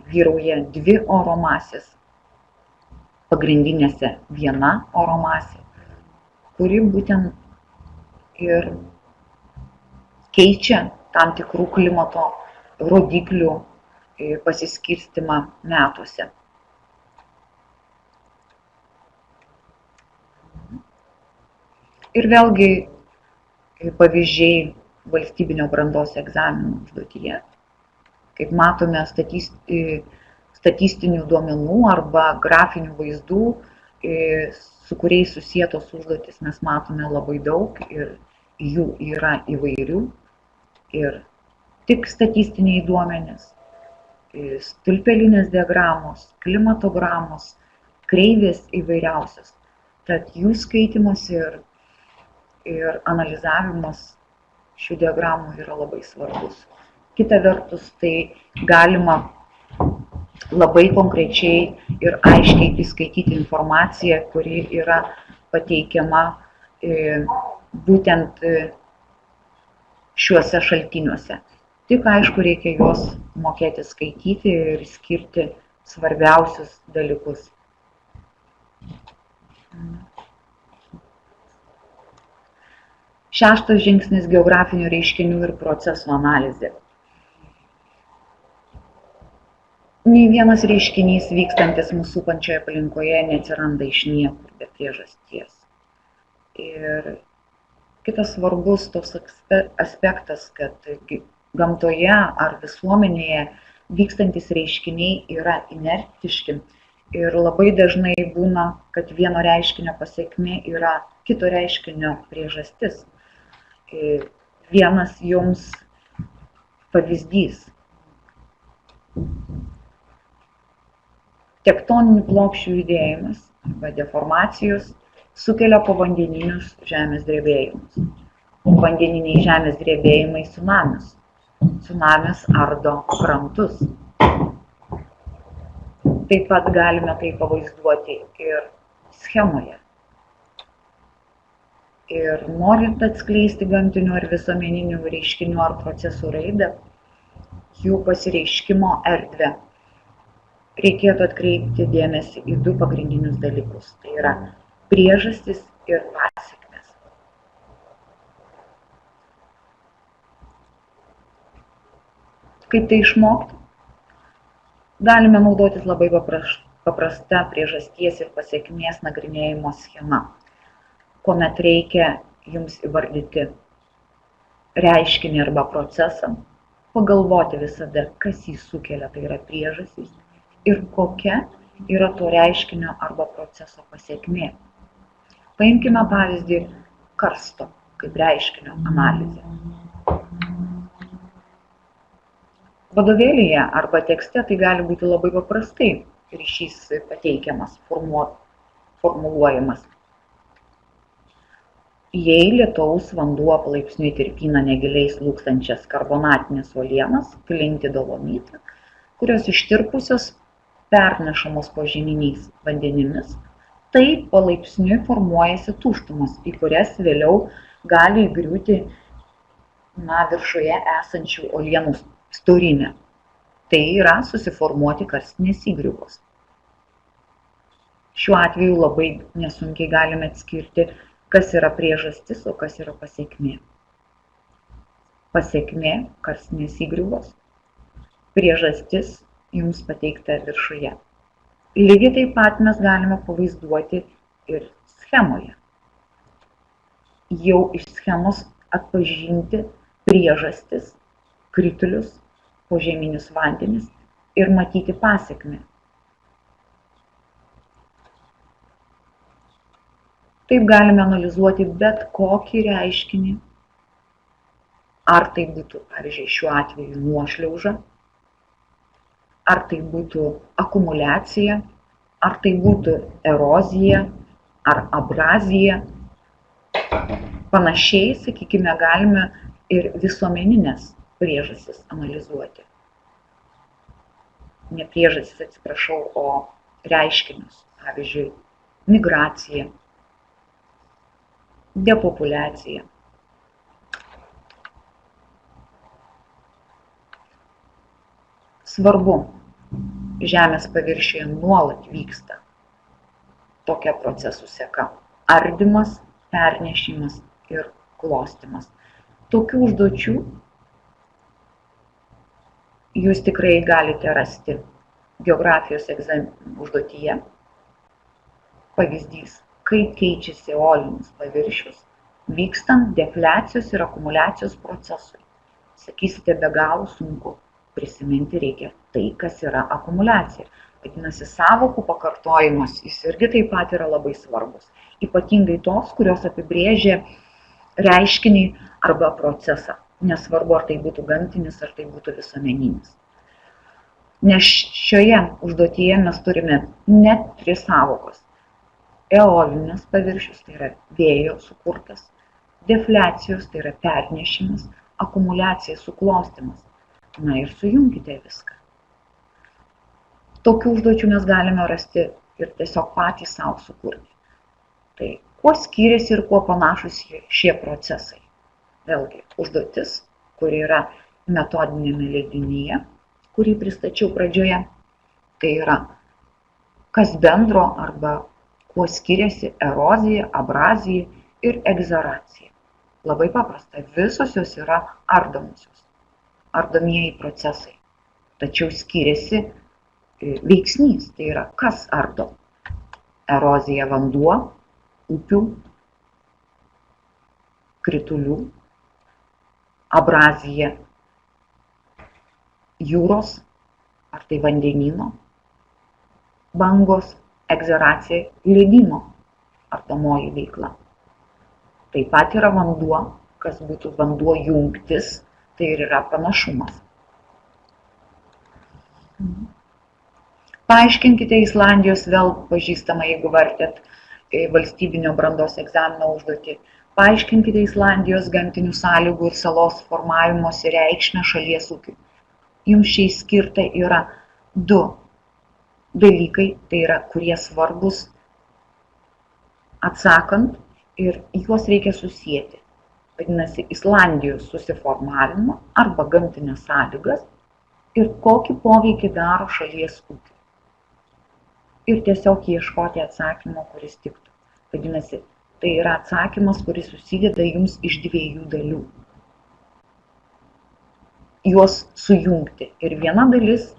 vyrauja 2 oro masės. Pagrindinėse viena oro masė, kuri būtent ir keičia tam tikrų klimato rodiklių pasiskirstimą metuose. Ir vėlgi pavyzdžiai valstybinio brandos egzaminų užduotyje. Kaip matome, statistinių duomenų arba grafinių vaizdų, su kuriais susietos užduotis mes matome labai daug ir jų yra įvairių. Ir tik statistiniai duomenys, stulpelinės diagramos, klimatogramos, kreivės įvairiausios. Tad jų skaitimas ir analizavimas šių diagramų yra labai svarbus. Kita vertus, tai galima labai konkrečiai ir aiškiai įskaityti informaciją, kuri yra pateikiama būtent šiuose šaltiniuose. Tik aišku, reikia juos mokėti skaityti ir skirti svarbiausius dalykus. Šeštas žingsnis – geografinių reiškinių ir procesų analizė. Nei vienas reiškinys vykstantis mūsų supančioje aplinkoje neatsiranda iš niekur be priežasties. Ir kitas svarbus toks aspektas, kad gamtoje ar visuomenėje vykstantis reiškiniai yra inertiški ir labai dažnai būna, kad vieno reiškinio pasekmė yra kito reiškinio priežastis. Vienas jums pavyzdys. Tektoninių plokščių judėjimas arba deformacijos sukelia povandeninius žemės drebėjimus. Povandeniniai žemės drebėjimai tsunamis. Tsunamis ardo krantus. Taip pat galime tai pavaizduoti ir schemoje. Ir norint atskleisti gamtinių ar visuomeninių reiškinių ar procesų raidą, jų pasireiškimo erdvę, reikėtų atkreipti dėmesį į du pagrindinius dalykus. Tai yra priežastis ir pasekmės. Kaip tai išmokti? Galime naudotis labai paprasta priežasties ir pasekmės nagrinėjimo schema, kuomet reikia jums įvardyti reiškinį arba procesą, pagalvoti visada, kas jį sukelia, tai yra priežastys, ir kokia yra to reiškinio arba proceso pasekmė. Paimkime pavyzdį karsto kaip reiškinio analizę. Vadovėlyje arba tekste tai gali būti labai paprastai ryšys pateikiamas, formuluojamas. Jei lietaus vanduo palaipsniui tirpina negiliai slūgstančias karbonatinės uolienas, klinti dolomitą, kurios ištirpusios pernešamos požeminiais vandenimis, tai palaipsniui formuojasi tuštumos, į kurias vėliau gali įgriūti viršuje esančių uolienų storinė. Tai yra susiformuoti karstinės įgriuvos. Šiuo atveju labai nesunkiai galime atskirti, kas yra priežastis, o kas yra pasekmė. Pasekmė – karstinės įgriuvos, priežastis jums pateikta viršuje. Lygiai taip pat mes galime pavaizduoti ir schemoje. Jau iš schemos atpažinti priežastis, kritulius, požeminius vandenis ir matyti pasekmę. Taip galime analizuoti bet kokį reiškinį, ar tai būtų, pavyzdžiui, šiuo atveju nuošliauža, ar tai būtų akumuliacija, ar tai būtų erozija, ar abrazija. Panašiai, sakykime, galime ir visuomeninės priežastis analizuoti. Ne priežastis, atsiprašau, o reiškinius. Pavyzdžiui, migracija, depopulacija. Svarbu, Žemės paviršiuje nuolat vyksta tokia procesų seka. Ardymas, pernešimas ir klostymas. Tokių užduočių jūs tikrai galite rasti geografijos užduotyje. Pavyzdys, kaip keičiasi eolinis paviršius, vykstant defliacijos ir akumuliacijos procesui. Sakysite, be galo sunku prisiminti reikia tai, kas yra akumuliacija. Vadinasi, sąvokų pakartojimas, jis irgi taip pat yra labai svarbus. Ypatingai tos, kurios apibrėžia reiškinį arba procesą. Nesvarbu, ar tai būtų gamtinis, ar tai būtų visuomeninis. Nes šioje užduotyje mes turime net 3 sąvokos. Eolinis paviršius, tai yra vėjo sukurtas, defliacijos, tai yra pernešimas, akumuliacija, suklostymas. Na ir sujunkite viską. Tokių užduočių mes galime rasti ir tiesiog patys savo sukurti. Tai kuo skiriasi ir kuo panašus šie procesai? Vėlgi, užduotis, kuri yra metodinėme leidinyje, kurį pristačiau pradžioje, tai yra kas bendro arba kuo skiriasi erozija, abrazija ir egzeracija. Labai paprasta, visos jos yra ardomosios, ardomieji procesai. Tačiau skiriasi veiksnys, tai yra kas ardo. Erozija vanduo, upių, kritulių, abrazija jūros, ar tai vandenyno, bangos, egzeracija ledyno ardomoji veikla. Taip pat yra vanduo, kas būtų vanduo jungtis, tai ir yra panašumas. Paaiškinkite Islandijos, vėl pažįstama, jeigu vartėt valstybinio brandos egzamino užduotį. Paaiškinkite Islandijos gamtinių sąlygų ir salos formavimosi reikšmę šalies ūkiui. Jums šiai skirta yra du dalykai, tai yra, kurie svarbus atsakant ir juos reikia susijęti. Vadinasi, Islandijos susiformavimą arba gamtinės sąlygas ir kokį poveikį daro šalies ūkiui. Ir tiesiog ieškoti atsakymo, kuris tiktų. Vadinasi, tai yra atsakymas, kuris susideda jums iš dviejų dalių. Juos sujungti. Ir viena dalis,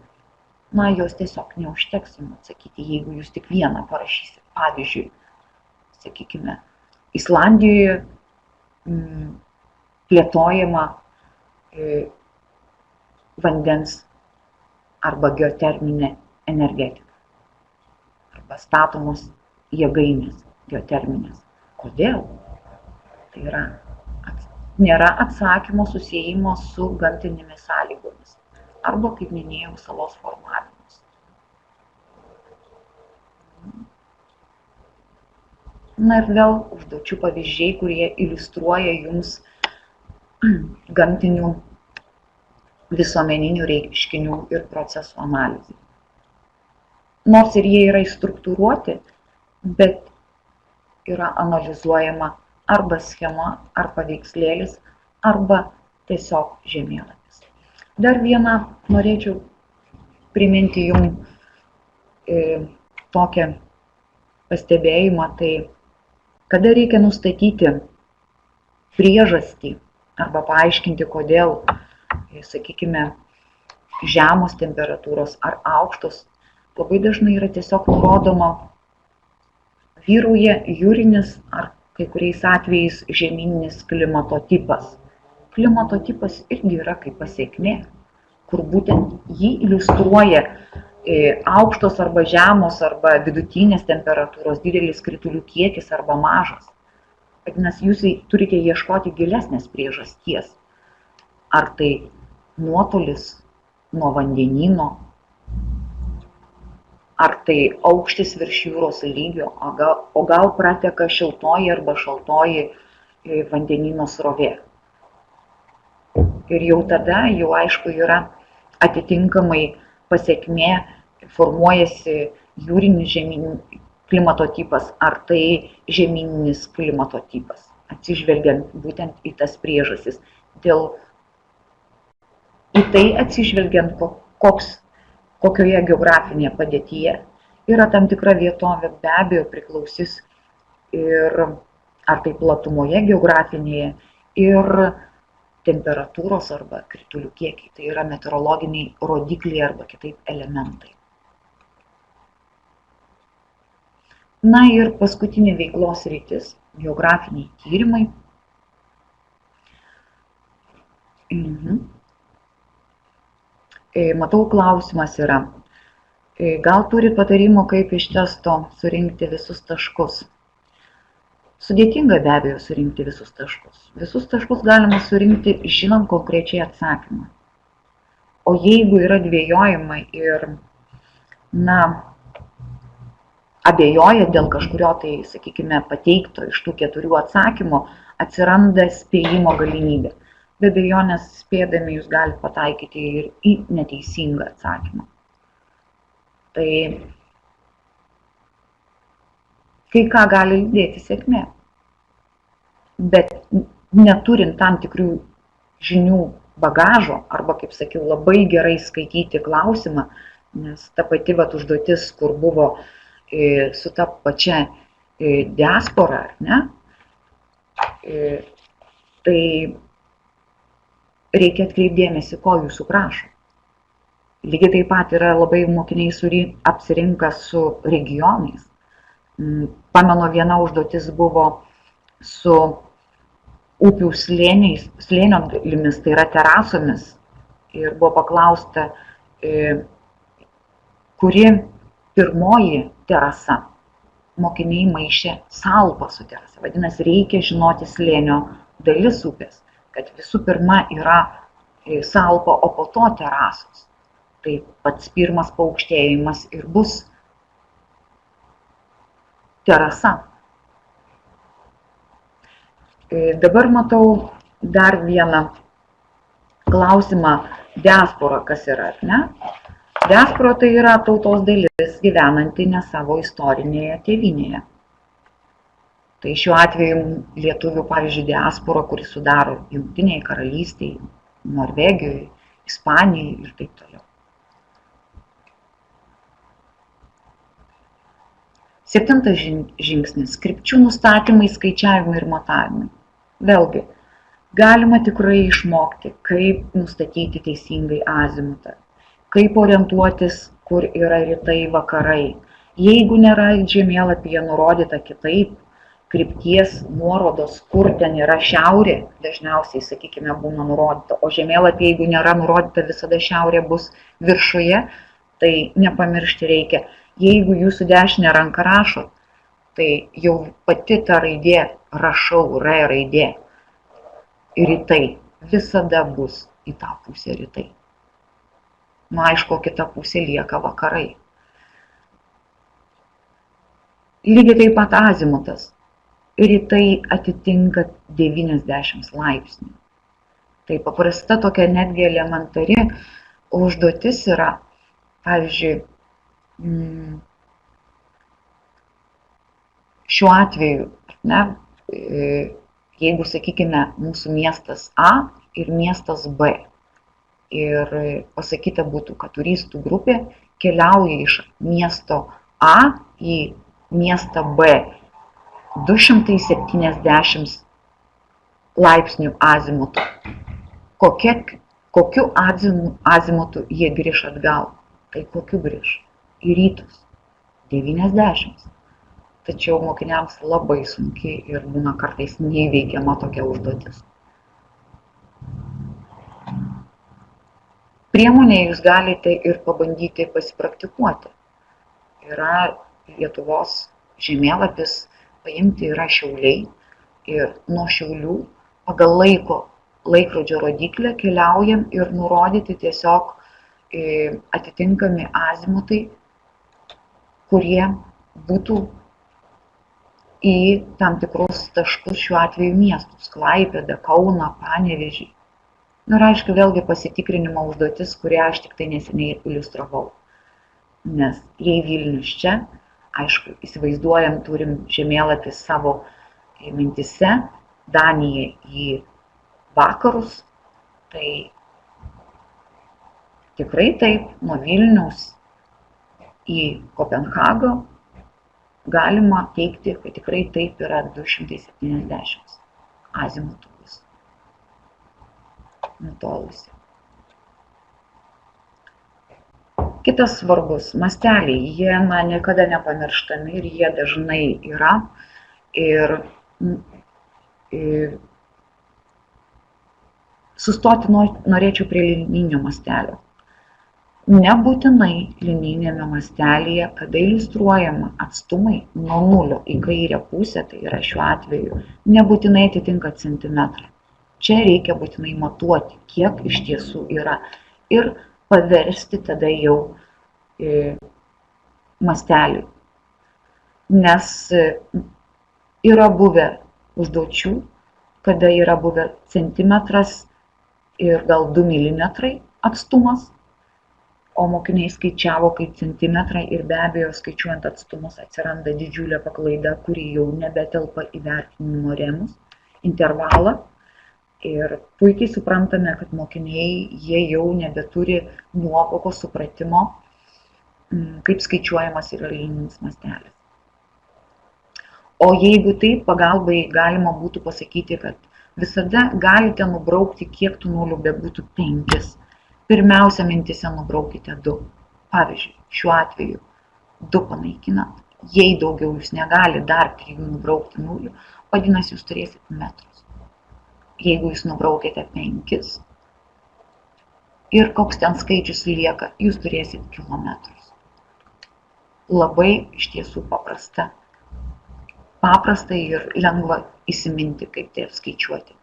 jos tiesiog neužteks jums atsakyti, jeigu jūs tik vieną parašysit. Pavyzdžiui, sakykime, Islandijoje plėtojama vandens arba geoterminė energetika. Arba statomos jėgainės geoterminės. Kodėl? Tai yra, nėra atsakymo susijimo su gamtinėmis sąlygomis. Arba, kaip minėjau, salos formavimus. Na ir vėl užduočių pavyzdžiai, kurie iliustruoja jums gamtinių visuomeninių reiškinių ir procesų analizę. Nors ir jie yra struktūruoti, bet yra analizuojama arba schema, ar paveikslėlis, arba tiesiog žemėlapis. Dar vieną norėčiau priminti jums tokią pastebėjimą, tai kada reikia nustatyti priežastį arba paaiškinti, kodėl, sakykime, žemos temperatūros ar aukštos, labai dažnai yra tiesiog nurodoma, vyrauja jūrinis ar kai kuriais atvejais žemyninis klimato tipas. Klimato tipas irgi yra kaip pasekmė, kur būtent jį iliustruoja aukštos arba žemos arba vidutinės temperatūros, didelis kritulių kiekis arba mažas. Vadinasi, jūs turite ieškoti gilesnės priežasties. Ar tai nuotolis nuo vandenyno, ar tai aukštis virš jūros lygio, o gal prateka šiltoji arba šaltoji vandenyno srovė. Ir jau tada, jau aišku, yra atitinkamai pasekmė, formuojasi jūrinis žemyninis klimato tipas, ar tai žemyninis klimato tipas, atsižvelgiant būtent į tas priežastis. Į tai atsižvelgiant, kokioje geografinėje padėtyje yra tam tikra vietovė, be abejo priklausys ir ar tai platumoje geografinėje ir temperatūros arba kritulių kiekiai, tai yra meteorologiniai rodikliai arba kitaip elementai. Na ir paskutinė veiklos sritis – geografiniai tyrimai. Matau, klausimas yra, gal turit patarimų, kaip iš testo surinkti visus taškus? Sudėtinga be abejo surinkti visus taškus. Visus taškus galima surinkti žinant konkrečiai atsakymą. O jeigu yra dvejojimai ir, abejoja dėl kažkurio tai, sakykime, pateikto iš tų 4 atsakymų, atsiranda spėjimo galimybė. be abejonės spėdami jūs galite pataikyti ir į neteisingą atsakymą. Tai kai ką gali lydėti sėkmė, bet neturint tam tikrų žinių bagažo, arba, kaip sakiau, labai gerai skaityti klausimą, nes ta pati užduotis, kur buvo su ta pačia diaspora, ne, tai reikia atkreipdėmėsi, ko jūsų prašo. Lygiai taip pat yra labai mokiniai apsirinka su regionais. Pamenu, viena užduotis buvo su upių slėniomis, tai yra terasomis. Ir buvo paklausta, kuri pirmoji terasa. Mokiniai maišė salpą su terasa. Vadinasi, reikia žinoti slėnio dalis upės, kad visų pirma yra salpa, o po to terasos. Tai pats pirmas paaukštėjimas ir bus terasa. Dabar matau dar vieną klausimą, diaspora kas yra, ne? Diaspora tai yra tautos dalis gyvenanti ne savo istorinėje tėvynėje. Tai šiuo atveju lietuvių, pavyzdžiui, diaspora, kuri sudaro Jungtinėje karalystėje, Norvegijoje, Ispanijoje ir taip toliau. 7. žingsnis – krypčių nustatymai, skaičiavimai ir matavimai. Vėlgi, galima tikrai išmokti, kaip nustatyti teisingai azimutą, kaip orientuotis, kur yra rytai, vakarai. Jeigu nėra žemėlapyje nurodyta kitaip, krypties nuorodos, kur ten yra šiaurė, dažniausiai, sakykime, būna nurodyta, o žemėlapyje, jeigu nėra nurodyta, visada šiaurė bus viršuje, tai nepamiršti reikia. Jeigu jūsų dešinę ranką rašot, tai jau pati ta raidė, rašau, R raidė, rytai, visada bus į tą pusę rytai. Nu, aišku, kita pusė lieka vakarai. Lygiai taip pat azimutas. Rytai atitinka 90 laipsnių. Tai paprasta tokia netgi elementari užduotis yra, pavyzdžiui, šiuo atveju, ne, jeigu, sakykime, mūsų miestas A ir miestas B ir pasakyta būtų, kad turistų grupė keliauja iš miesto A į miestą B 270 laipsnių azimutu. Kokiu azimutu jie grįž atgal? Tai kokiu grįž? Į rytus 90. Tačiau mokiniams labai sunki ir būna kartais neįveikiama tokia užduotis. Priemonė jūs galite ir pabandyti pasipraktikuoti. Yra Lietuvos žemėlapis, paimti yra Šiauliai ir nuo Šiaulių pagal laikrodžio rodiklę keliaujam ir nurodyti tiesiog atitinkami azimutai, kurie būtų į tam tikrus taškus, šiuo atveju miestus, Klaipėdą, Kauną, Panevėžį. Ir aišku, vėlgi pasitikrinimo užduotis, kurią aš tik tai neseniai iliustravau. Nes jei Vilnius čia, aišku, įsivaizduojam, turim žemėlapį savo mintise, Danija į vakarus, tai tikrai taip, nuo Vilniaus į Kopenhagą galima teigti, kad tikrai taip yra 270 azimutų bus nutolusi. Kitas svarbus masteliai, jie niekada nepamirštami ir jie dažnai yra. Ir sustoti norėčiau prie linijinio mastelio. Nebūtinai linijinėme mastelyje, kada iliustruojama atstumai nuo nulio į kairę pusę, tai yra šiuo atveju, nebūtinai atitinka centimetrą. Čia reikia būtinai matuoti, kiek iš tiesų yra ir paversti tada jau masteliui. Nes yra buvę užduočių, kada yra buvę centimetras ir gal 2 mm atstumas, o mokiniai skaičiavo kaip centimetrai ir be abejo skaičiuojant atstumus atsiranda didžiulė paklaida, kuri jau nebetelpa į vertinimo rėmus, intervalą. Ir puikiai suprantame, kad mokiniai jie jau nebeturi nuovokos supratimo, kaip skaičiuojamas yra linijinis mastelis. O jeigu taip, pagalbai galima būtų pasakyti, kad visada galite nubraukti, kiek tų nulių bebūtų 5. Pirmiausia mintise nubraukite 2. Pavyzdžiui, šiuo atveju 2 panaikinat. Jei daugiau jūs negali dar 3 nubraukti nulių, vadinasi, jūs turėsit metrus. Jeigu jūs nubraukite 5 ir koks ten skaičius lieka, jūs turėsit kilometrus. Labai iš tiesų paprasta ir lengva įsiminti, kaip tai apskaičiuoti.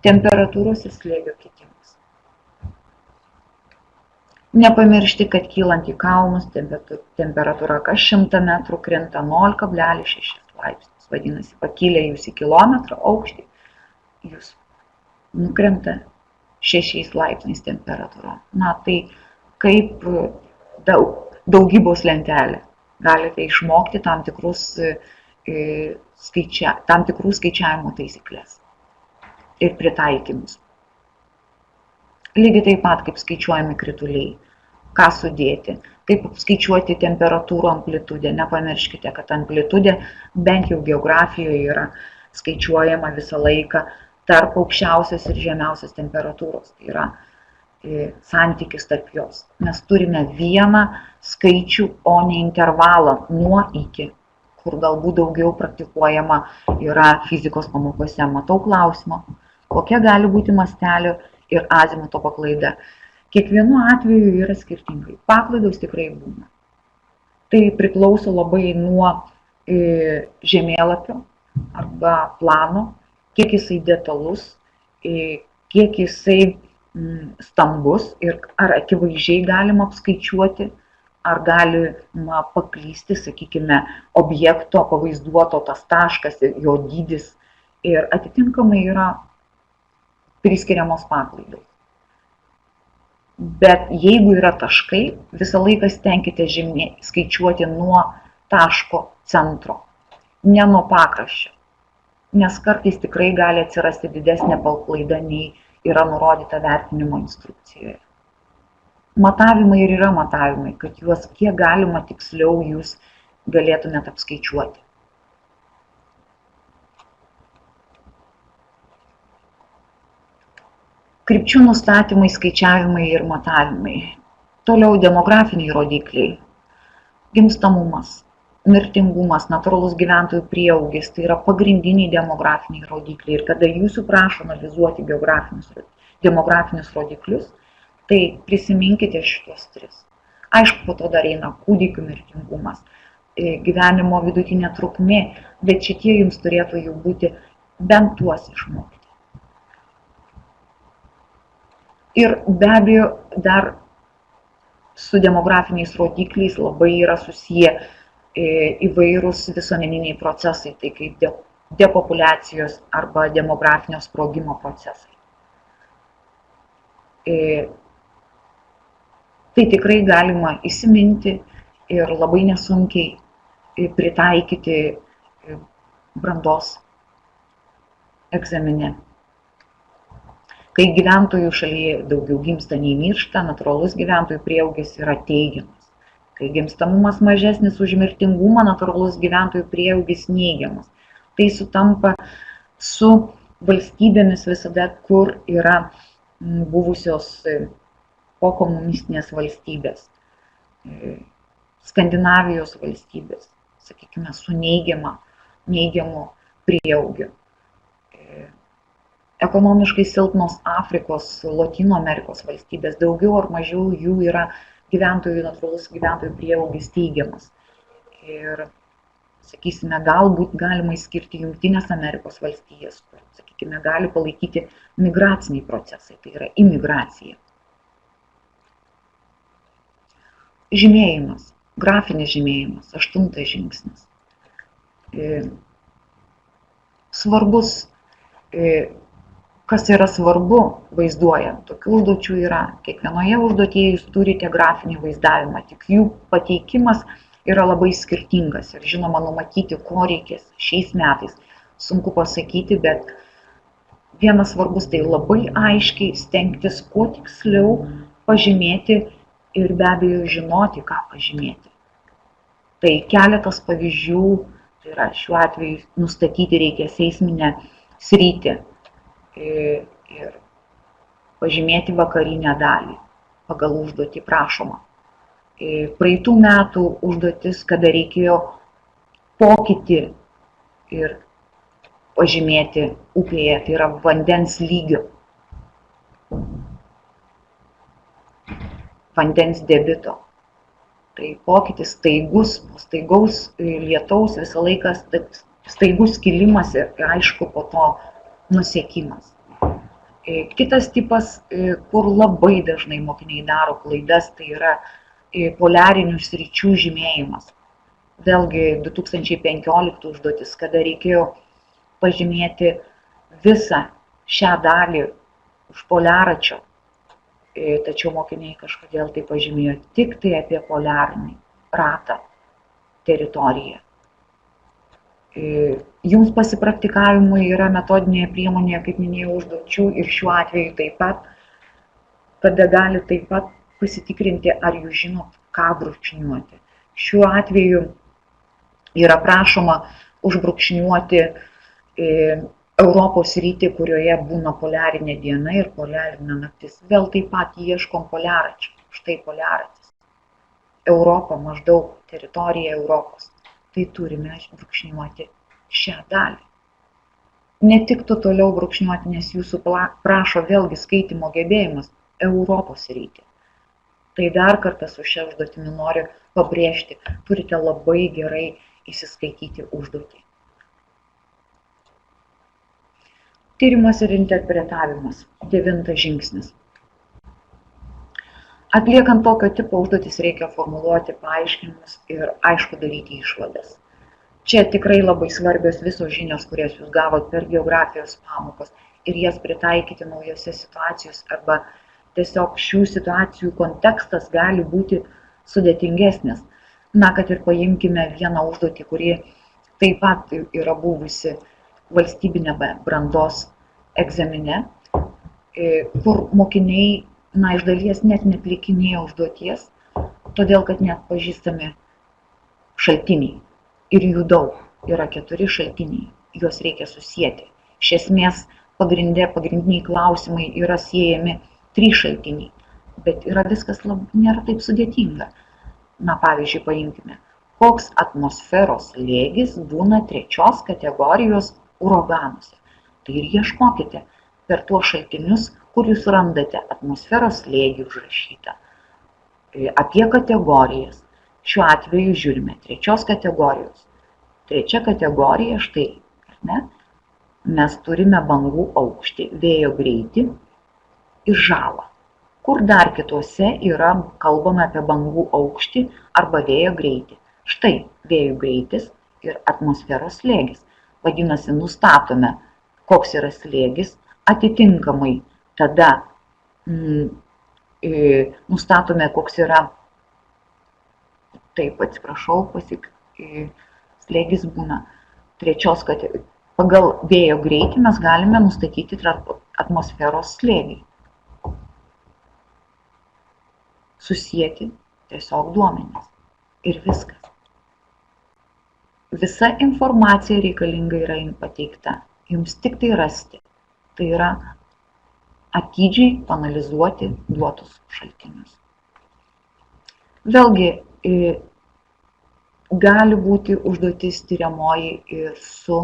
Temperatūros ir slėgio kitimas. Nepamiršti, kad kylant į kalnus temperatūra kas 100 metrų krinta 0,6 laipsnius. Vadinasi, pakilę jūs į kilometrą aukštį, jūs nukrenta 6 laipsniais temperatūra. Na, tai kaip daugybos lentelė. Galite išmokti tam tikrų skaičiavimo taisyklės ir pritaikymus. Lygiai taip pat, kaip skaičiuojami krituliai, ką sudėti, kaip skaičiuoti temperatūrų amplitudę. Nepamirškite, kad amplitudė bent jau geografijoje yra skaičiuojama visą laiką tarp aukščiausios ir žemiausios temperatūros. Tai yra santykis tarp jos. Mes turime vieną skaičių, o ne intervalą nuo iki, kur galbūt daugiau praktikuojama yra fizikos pamokose. Matau klausimą, kokia gali būti mastelio ir azimuto paklaida. Kiekvienu atveju yra skirtingai. Paklaidos tikrai būna. Tai priklauso labai nuo žemėlapio arba plano, kiek jisai detalus, kiek jisai stambus ir ar akivaizdžiai galima apskaičiuoti, ar galima paklysti, sakykime, objekto pavaizduoto tas taškas, jo dydis ir atitinkamai yra priskiriamos paklaidos. Bet jeigu yra taškai, visą laiką stenkite skaičiuoti nuo taško centro, ne nuo pakraščio, nes kartais tikrai gali atsirasti didesnė paklaida, nei yra nurodyta vertinimo instrukcijoje. Matavimai ir yra matavimai, kad juos kiek galima tiksliau jūs galėtumėte apskaičiuoti. Krypčių nustatymai, skaičiavimai ir matavimai. Toliau demografiniai rodikliai. Gimstamumas, mirtingumas, natūralus gyventojų prieaugis, tai yra pagrindiniai demografiniai rodikliai. Ir kada jūsų prašo analizuoti demografinius rodiklius, tai prisiminkite šitos 3. Aišku, po to dar eina kūdikių mirtingumas, gyvenimo vidutinė trukmė, bet šitie jums turėtų jau būti bent tuos išmokti. Ir be abejo, dar su demografiniais rodikliais labai yra susiję įvairūs visuomeniniai procesai, tai kaip depopulacijos arba demografinio sprogimo procesai. Tai tikrai galima įsiminti ir labai nesunkiai pritaikyti brandos egzamine. Kai gyventojų šalyje daugiau gimsta nei miršta, natūralus gyventojų prieaugis yra teigiamas. Kai gimstamumas mažesnis už mirtingumą, natūralus gyventojų prieaugis neigiamas. Tai sutampa su valstybėmis visada, kur yra buvusios pokomunistinės valstybės, Skandinavijos valstybės, sakykime, su neigiamu prieaugiu. Ekonomiškai silpnos Afrikos, Lotynų Amerikos valstybės, daugiau ar mažiau jų yra natūralus gyventojų prieaugis teigiamas. Ir, sakysime, galbūt galima išskirti Jungtinės Amerikos valstijas, kur, sakykime, gali palaikyti migraciniai procesai, tai yra imigracija. Žymėjimas, grafinis žymėjimas, 8. žingsnis. Svarbus Kas yra svarbu vaizduojant, tokių užduočių yra. Kiekvienoje užduotyje jūs turite grafinį vaizdavimą, tik jų pateikimas yra labai skirtingas. Ir žinoma, numatyti, ko reikės šiais metais, sunku pasakyti, bet vienas svarbus tai labai aiškiai stengtis kuo tiksliau pažymėti ir be abejo žinoti, ką pažymėti. Tai keletas pavyzdžių, tai yra šiuo atveju nustatyti reikia seisminę sritį ir pažymėti vakarinę dalį pagal užduotį prašoma. Praeitų metų užduotis, kada reikėjo pokytį ir pažymėti upėje, tai yra vandens lygio, vandens debito. Tai pokytis staigus, po staigaus lietaus visą laiką staigus kilimas ir aišku po to nusiekimas. Kitas tipas, kur labai dažnai mokiniai daro klaidas, tai yra poliarinių sričių žymėjimas. Vėlgi 2015 užduotis, kada reikėjo pažymėti visą šią dalį už poliaračio, tačiau mokiniai kažkodėl tai pažymėjo tik tai apie poliarinį ratą teritoriją. Jums pasipraktikavimui yra metodinė priemonė, kaip minėjau, užduočių ir šiuo atveju taip pat, kada gali taip pat pasitikrinti, ar jūs žinot, ką brūkšniuoti. Šiuo atveju yra prašoma užbrūkšniuoti Europos sritį, kurioje būna poliarinė diena ir poliarinė naktis. Vėl taip pat ieškom poliaračio. Štai poliaratis. Europa, maždaug teritorija Europos. Tai turime brūkšniuoti šią dalį. Netiktų toliau brūkšniuoti, nes jūsų prašo vėlgi skaitimo gebėjimas Europos sritį. Tai dar kartą su šia užduotimi noriu pabrėžti, turite labai gerai įsiskaityti užduotį. Tyrimas ir interpretavimas. 9 žingsnis. Atliekant tokio tipo užduotis reikia formuluoti paaiškinimus ir aišku daryti išvadas. Čia tikrai labai svarbios visos žinios, kurias jūs gavot per geografijos pamokas ir jas pritaikyti naujose situacijose arba tiesiog šių situacijų kontekstas gali būti sudėtingesnis. Na, kad ir paimkime vieną užduotį, kuri taip pat yra buvusi valstybinė brandos egzamine, kur mokiniai iš dalies net neatlikinėjo užduoties, todėl kad neatpažįstami šaltiniai. Ir jų daug, yra 4 šaltiniai, juos reikia susieti. Iš esmės pagrindiniai klausimai yra siejami 3 šaltiniai, bet viskas nėra taip sudėtinga. Na, pavyzdžiui, paimkime, koks atmosferos slėgis būna 3 kategorijos uraganuose. Tai ir ieškokite per tuos šaltinius, kur jūs randate atmosferos slėgį užrašytą. Apie kategorijas. Šiuo atveju žiūrime 3 kategorijos. 3 kategorija, štai, ne? Mes turime bangų aukštį, vėjo greitį ir žalą. Kur dar kituose yra kalbama apie bangų aukštį arba vėjo greitį. Štai vėjo greitis ir atmosferos slėgis. Vadinasi, nustatome, koks yra slėgis, atitinkamai tada nustatome, koks yra, taip atsiprašau, slėgis būna 3 kategorijos. Pagal vėjo greitį mes galime nustatyti atmosferos slėgį. Susieti tiesiog duomenis. Ir viskas. Visa informacija reikalinga yra jums pateikta. Jums tik tai rasti. Tai yra atidžiai analizuoti duotus šaltinius. Vėlgi, gali būti užduotis tyriamoji ir su,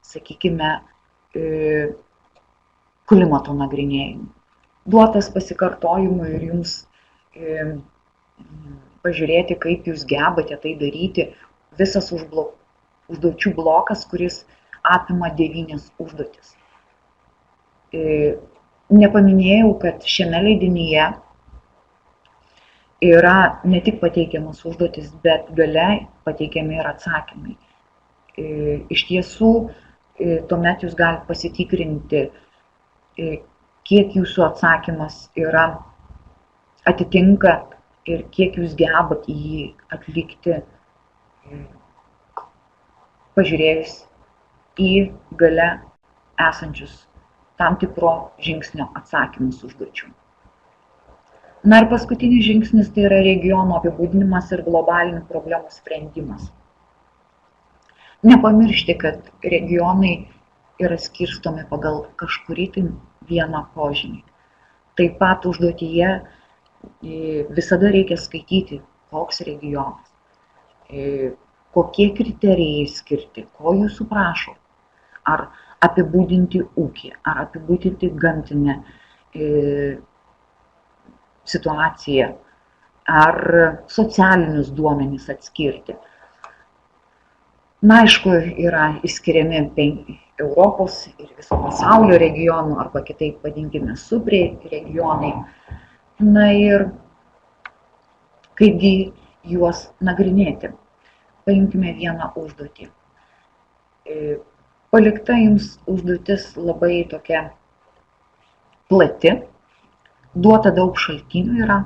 sakykime, klimato nagrinėjimu. Duotas pasikartojimui ir jums pažiūrėti, kaip jūs gebate tai daryti, visas užduočių blokas, kuris apima 9 užduotis. Nepaminėjau, kad šiame leidinyje yra ne tik pateikiamas užduotis, bet gale pateikiami ir atsakymai. Iš tiesų, tuomet jūs galite pasitikrinti kiek jūsų atsakymas yra atitinka ir kiek jūs gebat jį atlikti, pažiūrėjus į gale esančius tam tikro žingsnio atsakymus užduočių. Na ir paskutinis žingsnis tai yra regiono apibūdinimas ir globalinių problemų sprendimas. Nepamiršti, kad regionai yra skirstomi pagal kažkurį tai vieną požymį. Taip pat užduotyje visada reikia skaityti, koks regionas, kokie kriterijai skirti, ko jūsų prašo, ar apibūdinti ūkį, ar apibūdinti gamtinę situaciją, ar socialinius duomenis atskirti. Na, aišku, yra išskiriami Europos ir viso pasaulio regionų, arba kitaip vadinkime subregionai. Na ir kaipgi juos nagrinėti. Paimkime vieną užduotį. Palikta jums užduotis labai tokia plati, duota daug šaltinių yra,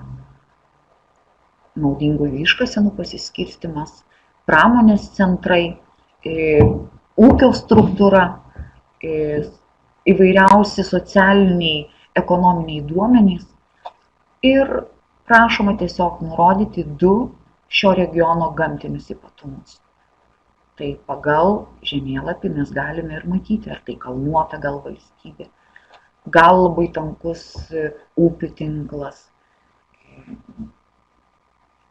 naudingųjų iškasenų pasiskirstymas, pramonės centrai, ūkio struktūra, įvairiausi socialiniai, ekonominiai duomenys ir prašoma tiesiog nurodyti 2 šio regiono gamtinius ypatumus. Tai pagal žemėlapį mes galime ir matyti, ar tai kalnuota gal valstybė, gal labai tankus upių tinklas,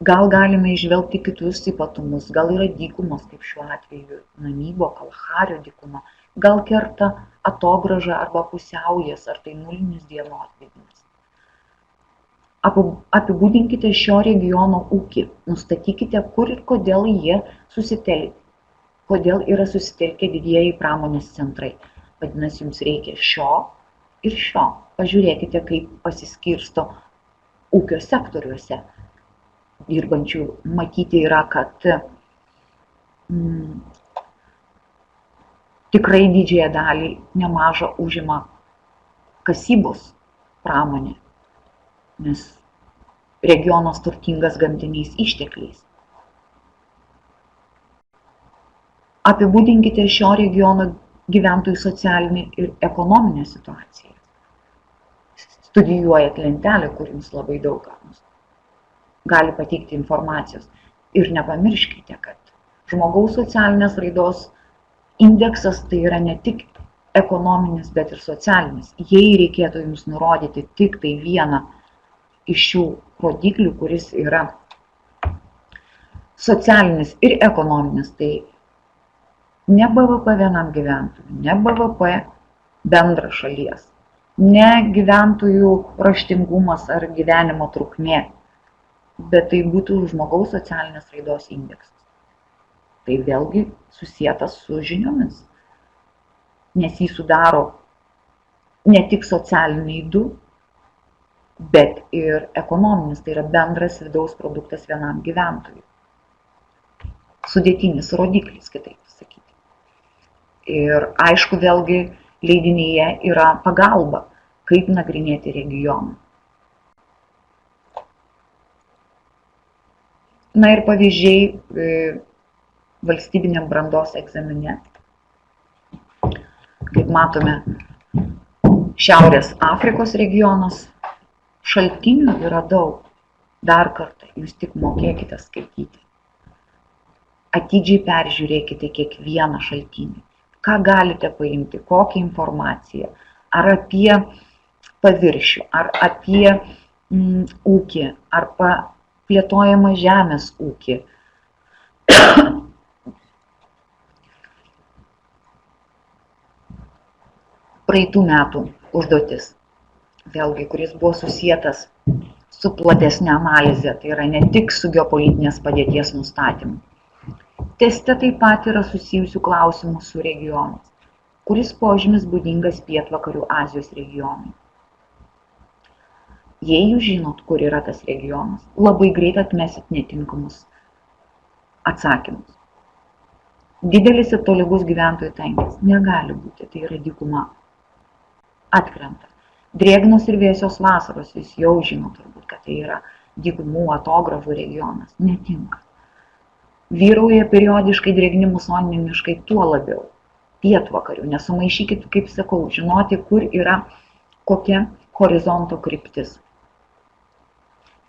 gal galime įžvelgti kitus ypatumus, gal yra dykumos, kaip šiuo atveju Namibo, Kalhario dykuma, gal kerta atograža arba pusiaujas, ar tai nulinis dienotvidinis. Apibūdinkite šio regiono ūkį, nustatykite, kur ir kodėl jie susitelkia, kodėl yra susitelkę didieji pramonės centrai. Vadinasi, jums reikia šio ir šio. Pažiūrėkite, kaip pasiskirsto ūkio sektoriuose dirbančių. Matyti yra, kad tikrai didžiąją dalį nemažą užima kasybos pramonė, nes regionas turtingas gamtiniais ištekliais. Apibūdinkite šio regiono gyventojų socialinį ir ekonominę situaciją. Studijuojat lentelę, kur jums labai daug gali pateikti informacijos. Ir nepamirškite, kad žmogaus socialinės raidos indeksas tai yra ne tik ekonominis, bet ir socialinis. Jei reikėtų jums nurodyti tik tai vieną iš šių rodiklių, kuris yra socialinis ir ekonominis, tai ne BVP vienam gyventojui, ne BVP bendra šalies, ne gyventojų raštingumas ar gyvenimo trukmė, bet tai būtų žmogaus socialinės raidos indeksas. Tai vėlgi susietas su žiniomis, nes jį sudaro ne tik socialiniai 2, bet ir ekonominis, tai yra bendras vidaus produktas vienam gyventojui. Sudėtinis rodiklis, kitaip sakyti. Ir aišku, vėlgi leidinyje yra pagalba, kaip nagrinėti regioną. Na ir pavyzdžiai valstybiniam brandos egzamine. Kaip matome, Šiaurės Afrikos regionas, šaltinių yra daug. Dar kartą, jūs tik mokėkite skaityti. Atidžiai peržiūrėkite kiekvieną šaltinį. Ką galite paimti, kokią informaciją, ar apie paviršių, ar apie ūkį, ar plėtojamą žemės ūkį. Praeitų metų užduotis, vėlgi, kuris buvo susietas su platesnė analizė, tai yra ne tik su geopolitinės padėties nustatymu. Teste taip pat yra susijusių klausimų su regionais, kuris požymis būdingas Pietvakarių Azijos regionui. Jei jūs žinot, kur yra tas regionas, labai greit atmesit netinkamus atsakymus. Didelis ir tolygus gyventojų tankis negali būti, tai yra dykuma. Atkrenta. Drėgnos ir vėsios vasaros, jūs jau žino turbūt, kad tai yra dykumų atogrąžų regionas. Netinka. Vyrauja periodiškai drėgni musoniniai miškai, tuo labiau pietvakarių. Nesumaišykit, kaip sakau, žinoti, kur yra kokia horizonto kryptis.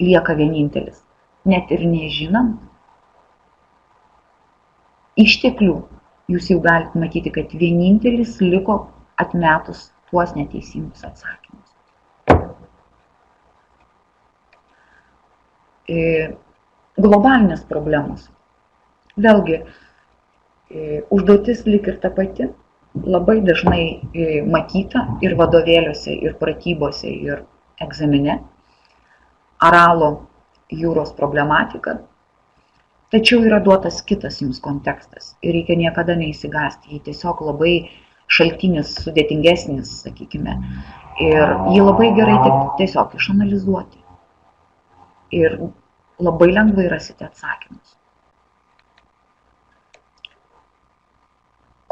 Lieka vienintelis. Net ir nežinant išteklių, jūs jau galite matyti, kad vienintelis liko atmetus tuos neteisingus atsakymus. Globalinės problemos. Vėlgi, užduotis lyg ir ta pati, labai dažnai matyta ir vadovėliuose, ir pratybose, ir egzamine. Aralo jūros problematika. Tačiau yra duotas kitas jums kontekstas ir reikia niekada neįsigąsti. Jį tiesiog labai šaltinis sudėtingesnis, sakykime. Ir jį labai gerai tiesiog išanalizuoti. Ir labai lengvai rasite atsakymus.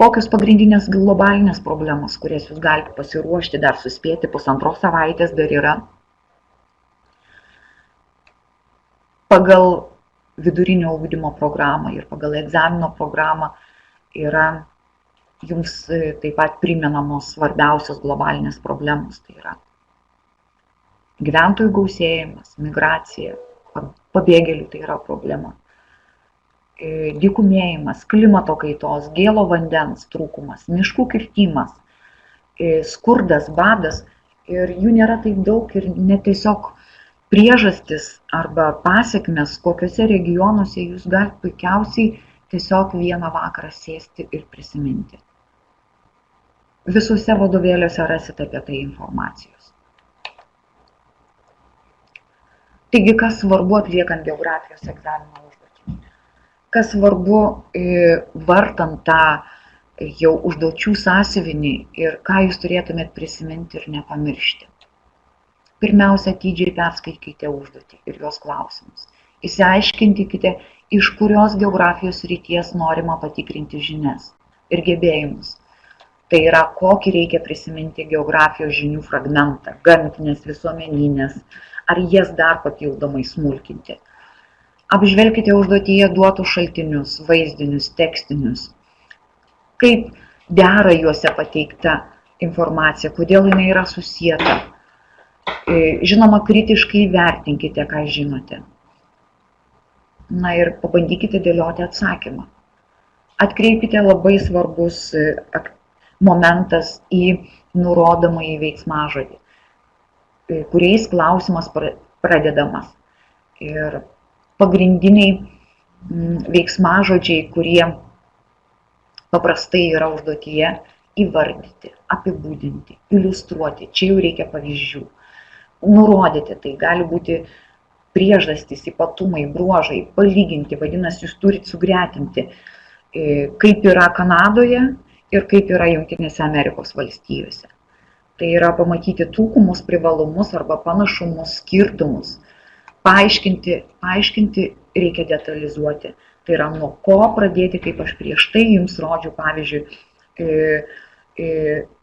Kokios pagrindinės globalinės problemos, kurias jūs galite pasiruošti, dar suspėti 1,5 savaitės dar yra. Pagal vidurinio ugdymo programą ir pagal egzamino programą yra jums taip pat primenamos svarbiausios globalinės problemos. Tai yra gyventojų gausėjimas, migracija, pabėgėlių tai yra problema. Dykumėjimas, klimato kaitos, gėlo vandens trūkumas, miškų kirtimas, skurdas, badas ir jų nėra taip daug ir net tiesiog priežastis arba pasekmes, kokiuose regionuose jūs galite puikiausiai tiesiog vieną vakarą sėsti ir prisiminti. Visuose vadovėliuose rasite apie tai informacijos. Taigi, kas svarbu atliekant geografijos egzamino užduotį? Kas svarbu vartant tą jau užduočių sąsiuvinį ir ką jūs turėtumėt prisiminti ir nepamiršti? Pirmiausia, atidžiai perskaitykite užduotį ir jos klausimus. Išsiaiškinkite, iš kurios geografijos srities norima patikrinti žinias ir gebėjimus. Tai yra, kokį reikia prisiminti geografijos žinių fragmentą, gamtinės, visuomeninės, ar jas dar papildomai smulkinti. Apžvelkite užduotyje duotus šaltinius, vaizdinius, tekstinius. Kaip dera juose pateikta informacija, kodėl jinai yra susieta. Žinoma, kritiškai vertinkite, ką žinote. Na ir pabandykite dėlioti atsakymą. Atkreipkite labai svarbus momentas į nurodomąjį veiksmažodį, kuriais klausimas pradedamas. Ir pagrindiniai veiksmažodžiai, kurie paprastai yra užduotyje, įvardyti, apibūdinti, iliustruoti. Čia jau reikia pavyzdžių. Nurodyti, tai gali būti priežastys, ypatumai, bruožai, palyginti, vadinasi, jūs turite sugretinti, kaip yra Kanadoje ir kaip yra Jungtinėse Amerikos valstijose. Tai yra pamatyti trūkumus, privalumus arba panašumus, skirtumus. Paaiškinti reikia detalizuoti. Tai yra nuo ko pradėti, kaip aš prieš tai jums rodžiau, pavyzdžiui,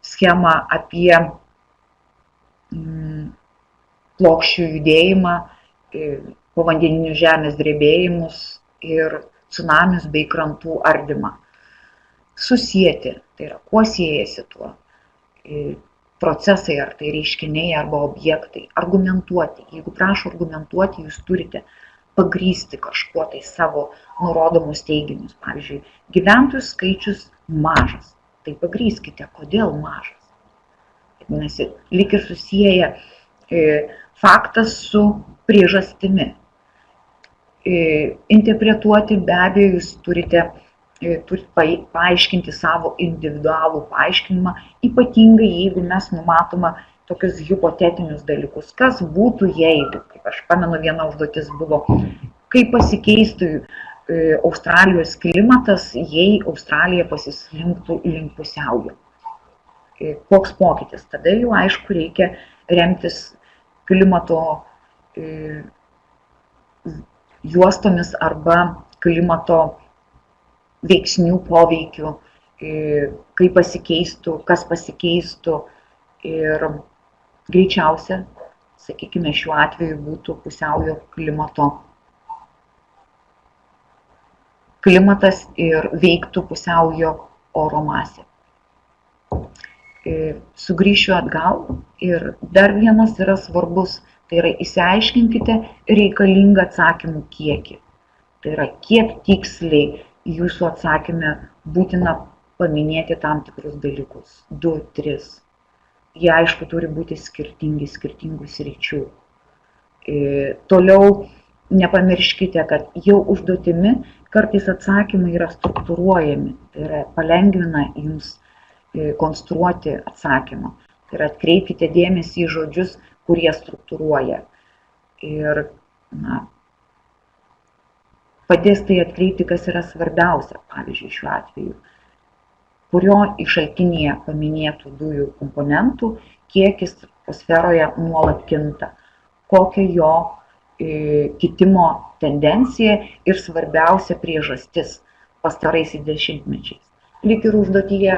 schemą apie plokščių judėjimą, povandeninių žemės drebėjimus ir tsunamius bei krantų ardymą. Susieti, tai yra, kuo siejasi tuo procesai, ar tai reiškiniai, arba objektai. Argumentuoti. Jeigu prašo argumentuoti, jūs turite pagrįsti kažkuo tai savo nurodomus teiginius. Pavyzdžiui, gyventojų skaičius mažas. Tai pagrįskite, kodėl mažas. Vadinasi, lyg ir susieja faktas su priežastimi. Interpretuoti be abejo jūs turite paaiškinti savo individualų paaiškinimą, ypatingai jeigu mes numatome tokius hipotetinius dalykus. Kas būtų jeigu, kaip aš pamenu, viena užduotis buvo, kaip pasikeistų Australijos klimatas, jei Australija pasislinktų link pusiaujo. Koks pokytis? Tada jau aišku reikia remtis klimato juostomis arba klimato veiksnių poveikių, kaip pasikeistų, kas pasikeistų ir greičiausia, sakykime, šiuo atveju būtų pusiaujo klimatas ir veiktų pusiaujo oro masė. Sugrįšiu atgal ir dar vienas yra svarbus, tai yra išsiaiškinkite reikalingą atsakymų kiekį. Tai yra, kiek tiksliai jūsų atsakyme būtina paminėti tam tikrus dalykus. 2, 3. Jie, aišku, turi būti skirtingų sričių. Toliau nepamirškite, kad jau užduotimi kartais atsakymai yra struktūruojami. Tai yra, palengvina jums konstruoti atsakymą. Tai yra, atkreipkite dėmesį į žodžius, kurie struktūruoja. Ir padės tai atkreipti, kas yra svarbiausia, pavyzdžiui, šiuo atveju, kurio iš šaltinėje paminėtų dujų komponentų kiekis atmosferoje nuolat kinta, kokia jo kitimo tendencija ir svarbiausia priežastis pastaraisiais dešimtmečiais. Lyg ir užduotyje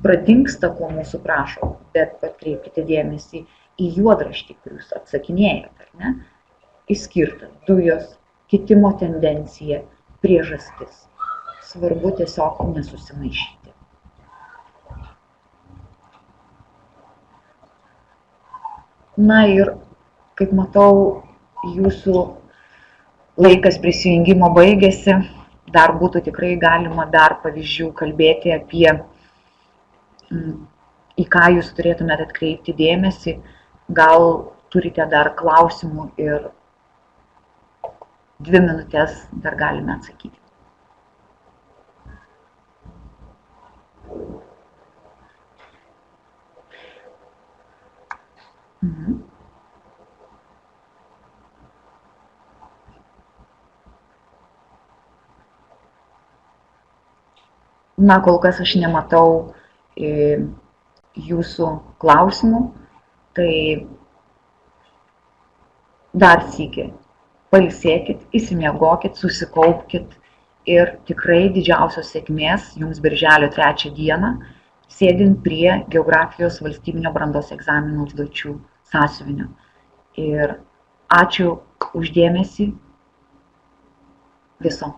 pradingsta, ko mūsų prašo, bet atkreipkite dėmesį į juodraštį, kur jūs atsakinėjate, ar ne? Išskirta dujos, kitimo tendencija, priežastis. Svarbu tiesiog nesusimaišyti. Na ir, kaip matau, jūsų laikas prisijungimo baigėsi. Dar būtų tikrai galima dar pavyzdžių kalbėti apie, į ką jūs turėtumėte atkreipti dėmesį. Gal turite dar klausimų ir 2 minutės dar galime atsakyti. Na, kol kas aš nematau jūsų klausimų, tai dar sykį pailsėkit, išsimiegokit, susikaupkit ir tikrai didžiausios sėkmės jums birželio 3 dieną, sėdint prie geografijos valstybinio brandos egzaminų užduočių sąsiuvinio. Ir ačiū už dėmesį. Viso.